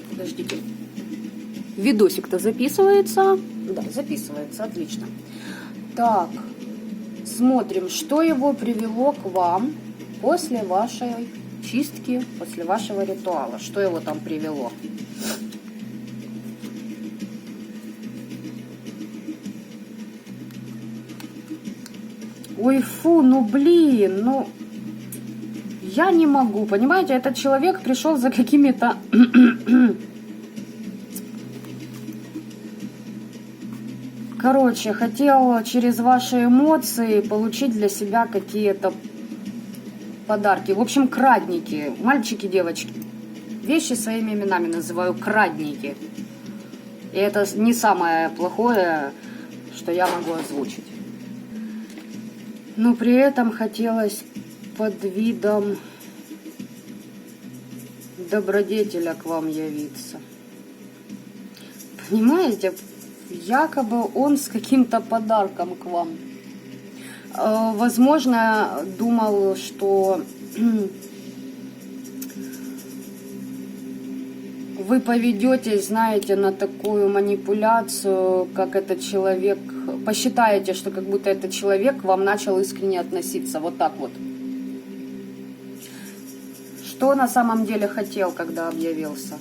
Подождите. Видосик-то записывается? Да, записывается, отлично. Так, смотрим, что его привело к вам после вашей чистки, после вашего ритуала. Что его там привело? Ой, фу, ну блин, ну... Я не могу, понимаете, этот человек пришел за какими-то... Короче, хотел через ваши эмоции получить для себя какие-то подарки. В общем, крадники, мальчики, девочки. Вещи своими именами называю крадники. И это не самое плохое, что я могу озвучить. Но при этом хотелось под видом добродетеля к вам явиться. Понимаете, якобы он с каким-то подарком к вам. Возможно, думал, что вы поведетесь, знаете, на такую манипуляцию, как этот человек, посчитаете, что как будто этот человек к вам начал искренне относиться, вот так вот. Что на самом деле хотел, когда объявился?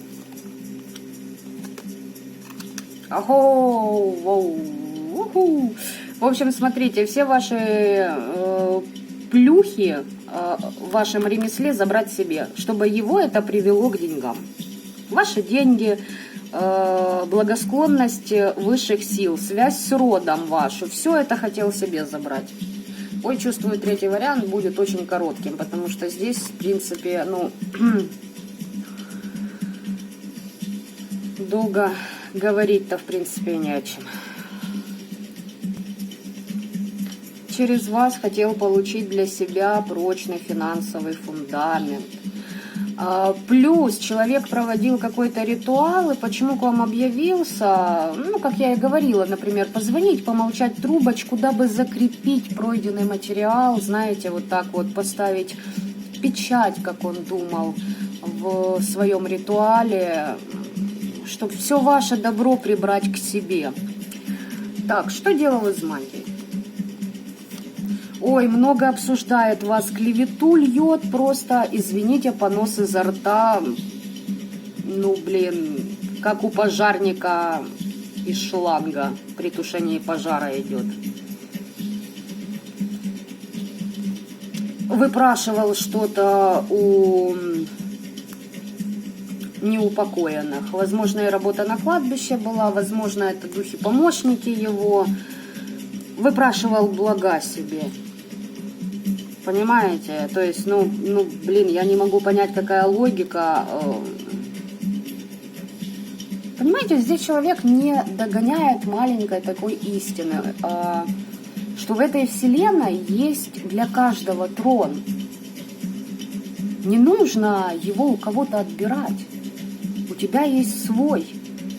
В общем, смотрите, все ваши плюхи в вашем ремесле забрать себе, чтобы его это привело к деньгам. Ваши деньги, благосклонность высших сил, связь с родом вашу, все это хотел себе забрать. Ой, чувствую, третий вариант будет очень коротким, потому что здесь, в принципе, ну, долго говорить-то, в принципе, не о чем. Через вас хотел получить для себя прочный финансовый фундамент. Плюс человек проводил какой-то ритуал, и почему к вам объявился, ну, как я и говорила, например, позвонить, помолчать трубочку, дабы закрепить пройденный материал, знаете, вот так вот поставить печать, как он думал, в своем ритуале, чтобы все ваше добро прибрать к себе. Так, что делал Измандий? Ой, много обсуждает вас, клевету льет, просто, извините, понос изо рта, ну, блин, как у пожарника из шланга при тушении пожара идет. Выпрашивал что-то у неупокоенных. Возможно, и работа на кладбище была, возможно, это духи-помощники его. Выпрашивал блага себе. Понимаете? То есть, ну, блин, я не могу понять, какая логика. Понимаете, здесь человек не догоняет маленькой такой истины, что в этой вселенной есть для каждого трон. Не нужно его у кого-то отбирать. У тебя есть свой.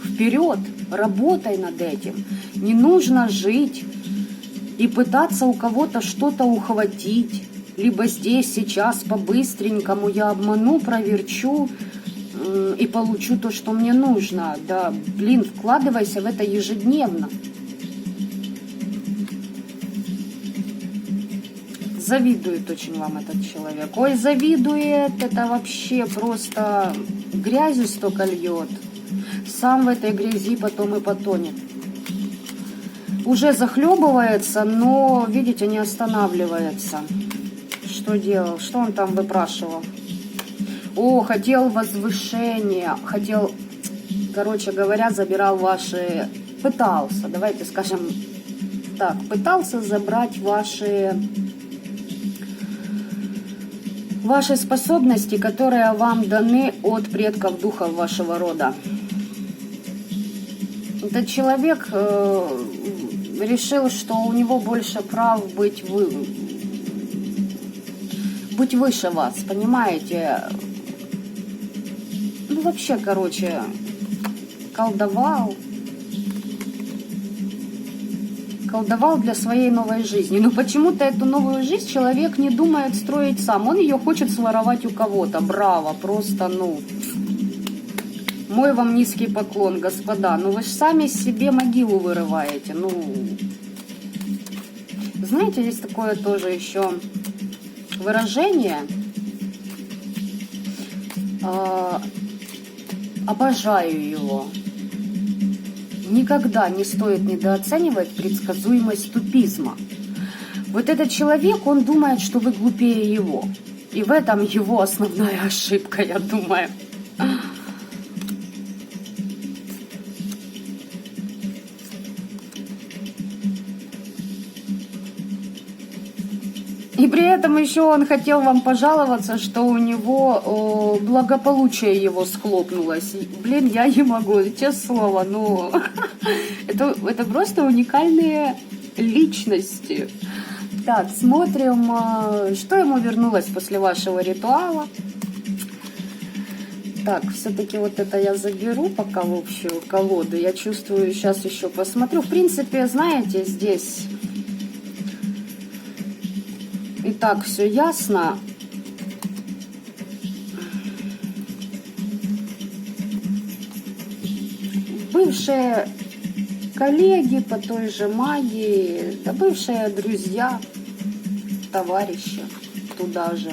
Вперед, работай над этим. Не нужно жить и пытаться у кого-то что-то ухватить. Либо здесь, сейчас, по-быстренькому я обману, проверчу и получу то, что мне нужно. Да, блин, вкладывайся в это ежедневно. Завидует очень вам этот человек. Ой, завидует, это вообще просто грязью столько льет. Сам в этой грязи потом и потонет. Уже захлебывается, но, видите, не останавливается. Что делал? Что он там выпрашивал? О, хотел возвышения, хотел, короче говоря, забирал ваши... Пытался, давайте скажем так, пытался забрать ваши способности, которые вам даны от предков духов вашего рода. Этот человек решил, что у него больше прав быть выше вас, понимаете? Ну, вообще, короче, колдовал для своей новой жизни. Но почему-то эту новую жизнь человек не думает строить сам. Он ее хочет своровать у кого-то. Браво, просто, ну... Мой вам низкий поклон, господа. Ну вы же сами себе могилу вырываете. Ну... Знаете, здесь такое тоже еще выражение. Обожаю его. Никогда не стоит недооценивать предсказуемость тупизма. Вот этот человек, он думает, что вы глупее его. И в этом его основная ошибка, я думаю. И при этом еще он хотел вам пожаловаться, что у него благополучие его схлопнулось. Блин, я не могу, честное слово, ну это просто уникальные личности. Так, смотрим, что ему вернулось после вашего ритуала. Так, все-таки вот это я заберу пока в общую колоду. Я чувствую, сейчас еще посмотрю. В принципе, знаете, здесь и так все ясно. Бывшие коллеги по той же магии, да бывшие друзья, товарищи туда же.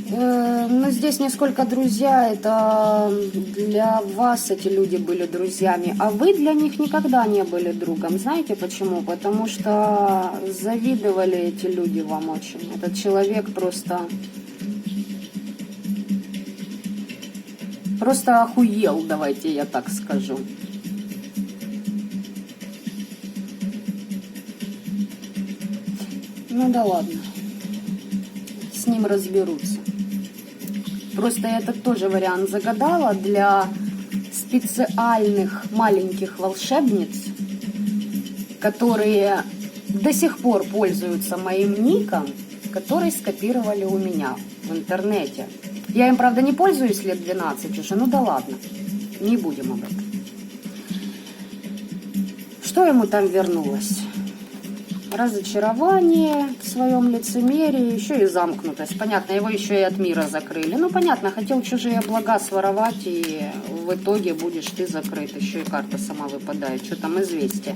Но здесь не сколько друзья, это для вас эти люди были друзьями, а вы для них никогда не были другом. Знаете почему? Потому что завидовали эти люди вам очень. Этот человек просто охуел, давайте я так скажу. Ну да ладно, с ним разберутся. Просто я этот тоже вариант загадала для специальных маленьких волшебниц, которые до сих пор пользуются моим ником, который скопировали у меня в интернете. Я им, правда, не пользуюсь лет 12 уже, ну да ладно, не будем об этом. Что ему там вернулось? Разочарование в своем лицемерии, еще и замкнутость. Понятно, его еще и от мира закрыли. Ну, понятно, хотел чужие блага своровать, и в итоге будешь ты закрыт. Еще и карта сама выпадает. Что там, известие.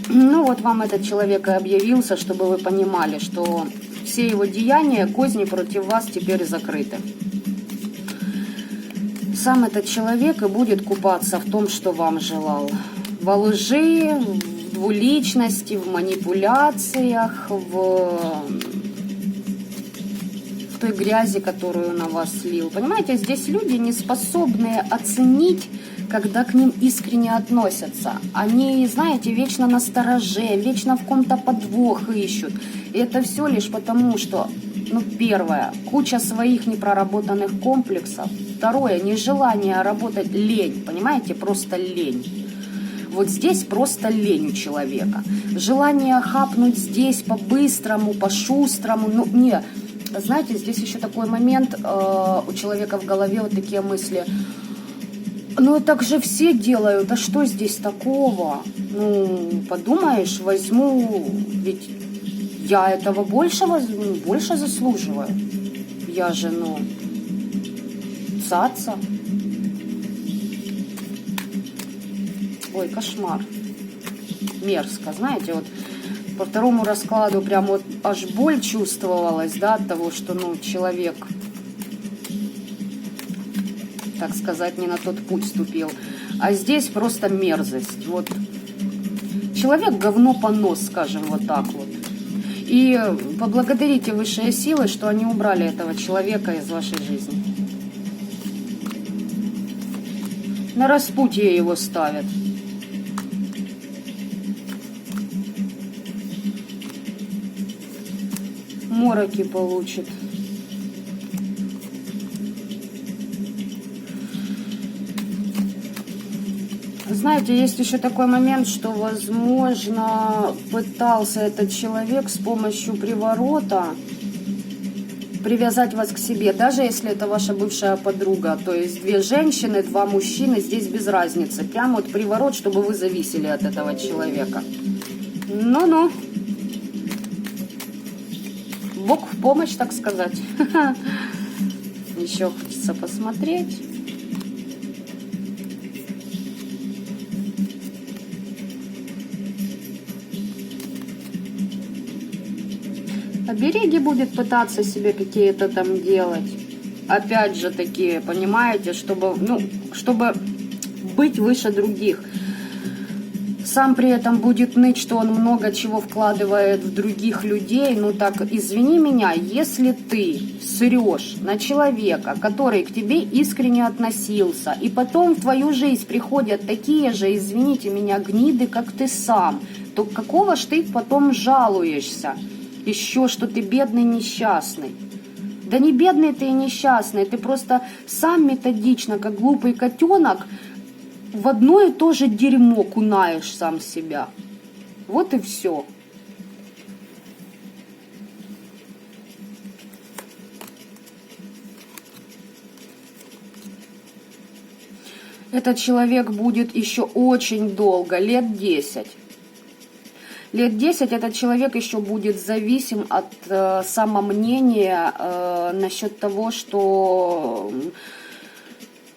Ну, вот вам этот человек и объявился, чтобы вы понимали, что все его деяния, козни против вас теперь закрыты. Сам этот человек и будет купаться в том, что вам желал. Во лжи, в двуличности, в манипуляциях, в той грязи, которую на вас слил. Понимаете, здесь люди не способные оценить, когда к ним искренне относятся. Они, знаете, вечно настороже, вечно в ком-то подвох ищут. И это все лишь потому, что, ну, первое, куча своих непроработанных комплексов. Второе, нежелание работать, лень, понимаете, просто лень. Вот здесь просто лень у человека. Желание хапнуть здесь по-быстрому, по-шустрому. Ну, не, знаете, здесь еще такой момент, у человека в голове вот такие мысли. Ну, так же все делают, а что здесь такого? Ну, подумаешь, возьму, ведь я этого больше заслуживаю. Я же, ну, цаца. Ой, кошмар. Мерзко, знаете, вот по второму раскладу прям вот аж боль чувствовалась, да, от того, что, ну, человек, так сказать, не на тот путь ступил. А здесь просто мерзость. Вот человек говно понос, скажем, вот так вот. И поблагодарите высшие силы, что они убрали этого человека из вашей жизни. На распутье его ставят. Мороки получит. Знаете, есть еще такой момент, что, возможно, пытался этот человек с помощью приворота привязать вас к себе, даже если это ваша бывшая подруга. То есть 2 женщины, 2 мужчины, здесь без разницы. Прям вот приворот, чтобы вы зависели от этого человека. Ну-ну. Бог в помощь, так сказать. Еще хочется посмотреть. Обереги будет пытаться себе какие-то там делать. Опять же такие, понимаете, чтобы быть выше других. Сам при этом будет ныть, что он много чего вкладывает в других людей. Ну так, извини меня, если ты срешь на человека, который к тебе искренне относился, и потом в твою жизнь приходят такие же, извините меня, гниды, как ты сам, то какого ж ты потом жалуешься? Еще, что ты бедный, несчастный. Да не бедный ты и несчастный, ты просто сам методично, как глупый котенок, в одно и то же дерьмо кунаешь сам себя. Вот и все. Этот человек будет еще очень долго, лет 10. Лет 10 этот человек еще будет зависим от самомнения насчет того, что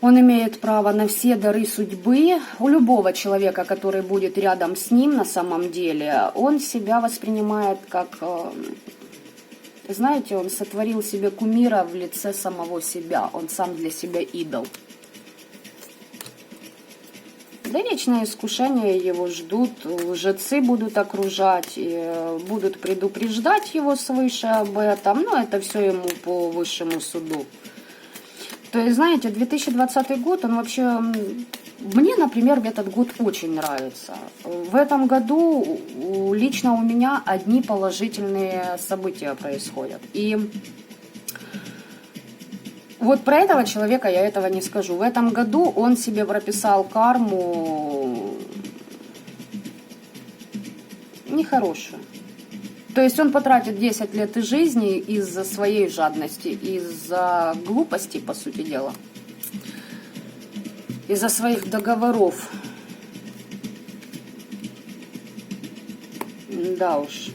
он имеет право на все дары судьбы. У любого человека, который будет рядом с ним на самом деле, он себя воспринимает как, знаете, он сотворил себе кумира в лице самого себя. Он сам для себя идол. Да, вечные искушения его ждут, лжецы будут окружать, и будут предупреждать его свыше об этом, но это все ему по высшему суду. То есть, знаете, 2020 год, он вообще, мне, например, этот год очень нравится. В этом году лично у меня одни положительные события происходят. И вот про этого человека я этого не скажу. В этом году он себе прописал карму нехорошую. То есть он потратит 10 лет из жизни из-за своей жадности, из-за глупости, по сути дела. Из-за своих договоров. Да уж.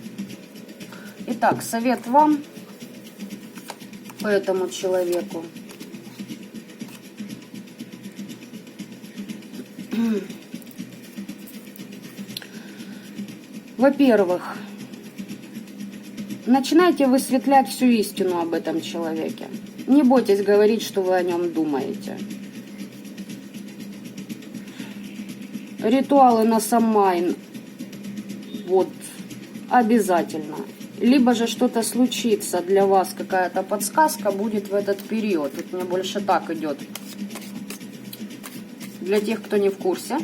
Итак, совет вам. По этому человеку. Во-первых, начинайте высветлять всю истину об этом человеке. Не бойтесь говорить, что вы о нем думаете. Ритуалы на Самайн. Вот. Обязательно. Либо же что-то случится для вас, какая-то подсказка будет в этот период. Тут мне больше так идет. Для тех, кто не в курсе.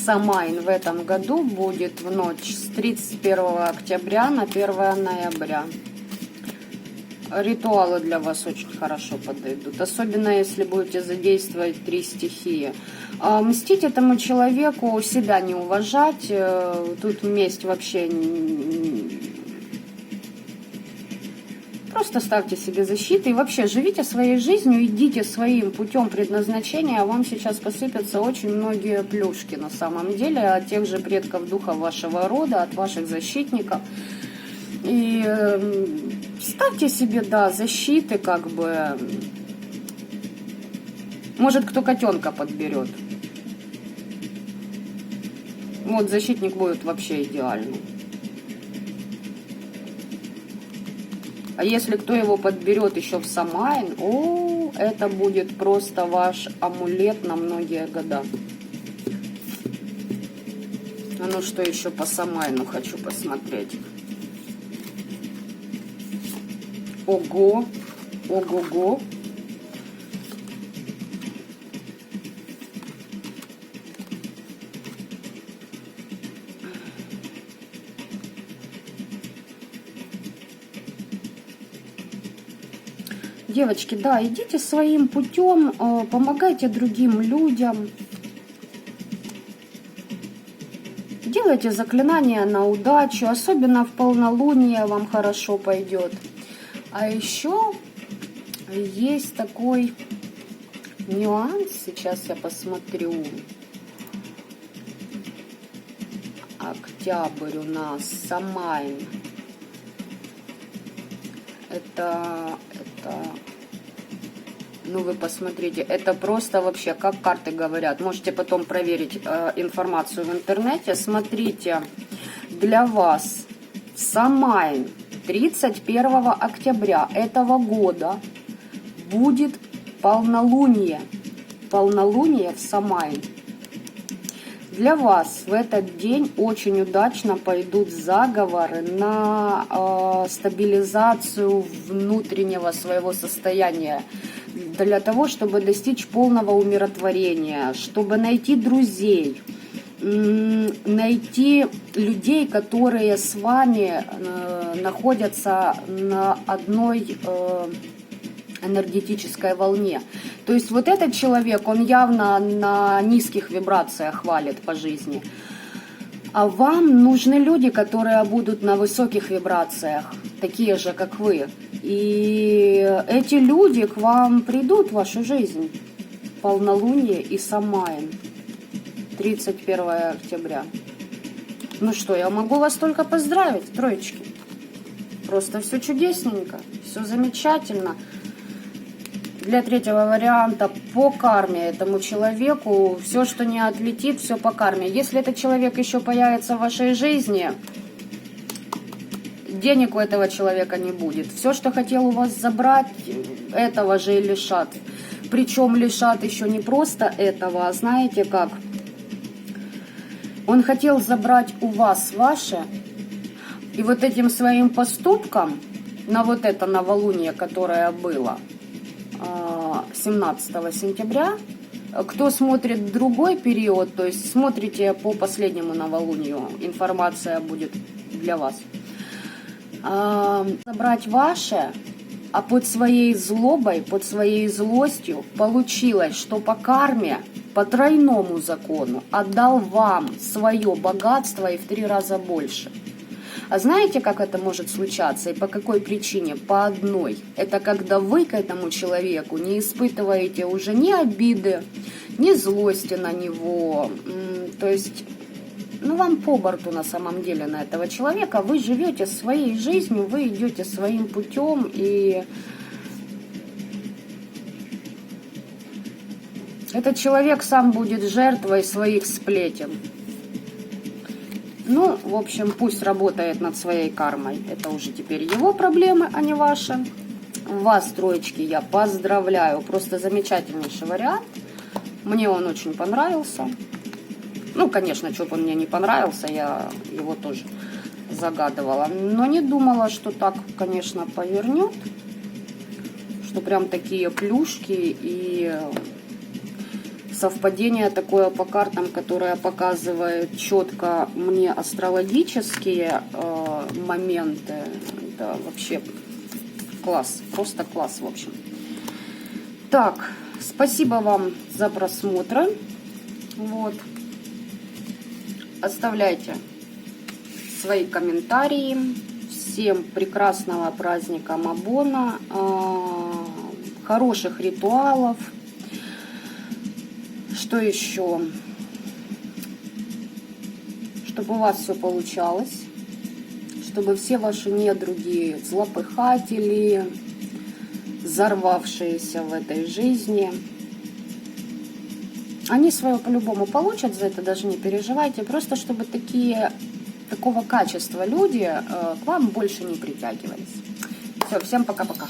Самайн в этом году будет в ночь с 31 октября на 1 ноября. Ритуалы для вас очень хорошо подойдут, особенно если будете задействовать 3 стихии. Мстить этому человеку, себя не уважать, тут месть вообще... Просто ставьте себе защиты и вообще живите своей жизнью, идите своим путем предназначения, а вам сейчас посыпятся очень многие плюшки на самом деле от тех же предков духа вашего рода, от ваших защитников. И ставьте себе, да, защиты, как бы. Может, кто котенка подберет. Вот, защитник будет вообще идеальный. А если кто его подберет еще в Самайн, о, это будет просто ваш амулет на многие года. А ну что еще по Самайну хочу посмотреть. Ого, ого-го. Девочки, да, идите своим путем, помогайте другим людям. Делайте заклинания на удачу, особенно в полнолуние вам хорошо пойдет. А еще есть такой нюанс, сейчас я посмотрю. Октябрь у нас, Самайн. Это, ну вы посмотрите, это просто вообще, как карты говорят. Можете потом проверить информацию в интернете. Смотрите, для вас Самайн 31 октября этого года будет полнолуние. Полнолуние в Самайн. Для вас в этот день очень удачно пойдут заговоры на стабилизацию внутреннего своего состояния, для того, чтобы достичь полного умиротворения, чтобы найти друзей, найти людей, которые с вами находятся на одной энергетической волне. То есть вот этот человек, он явно на низких вибрациях валит по жизни. А вам нужны люди, которые будут на высоких вибрациях, такие же, как вы. И эти люди к вам придут в вашу жизнь. Полнолуние и Самайн. 31 октября. Ну что, я могу вас только поздравить, троечки. Просто все чудесненько, все замечательно. Для третьего варианта по карме этому человеку, все, что не отлетит, все по карме. Если этот человек еще появится в вашей жизни, денег у этого человека не будет. Все, что хотел у вас забрать, этого же и лишат. Причем лишат еще не просто этого, а знаете как? Он хотел забрать у вас ваше, и вот этим своим поступком на вот это новолуние, которое было 17 сентября, кто смотрит другой период, то есть смотрите по последнему новолунию, информация будет для вас. Забрать ваше, а под своей злобой, под своей злостью получилось, что по карме, по тройному закону отдал вам свое богатство и в 3 раза больше. А знаете, как это может случаться и по какой причине? По одной. Это когда вы к этому человеку не испытываете уже ни обиды, ни злости на него. То есть, ну, вам по борту на самом деле на этого человека. Вы живете своей жизнью, вы идете своим путем, и этот человек сам будет жертвой своих сплетен. Ну, в общем, пусть работает над своей кармой. Это уже теперь его проблемы, а не ваши. Вас, троечки, я поздравляю. Просто замечательнейший вариант. Мне он очень понравился. Ну, конечно, что бы он мне не понравился, я его тоже загадывала. Но не думала, что так, конечно, повернет. Что прям такие плюшки и совпадение такое по картам, которое показывает четко мне астрологические моменты. Это вообще класс, просто класс, в общем. Так, спасибо вам за просмотр. Вот. Оставляйте свои комментарии. Всем прекрасного праздника Мабона, хороших ритуалов. Что еще? Чтобы у вас все получалось, чтобы все ваши недруги, злопыхатели, взорвавшиеся в этой жизни, они свое по-любому получат, за это даже не переживайте. Просто чтобы такого качества люди к вам больше не притягивались. Все, всем пока-пока.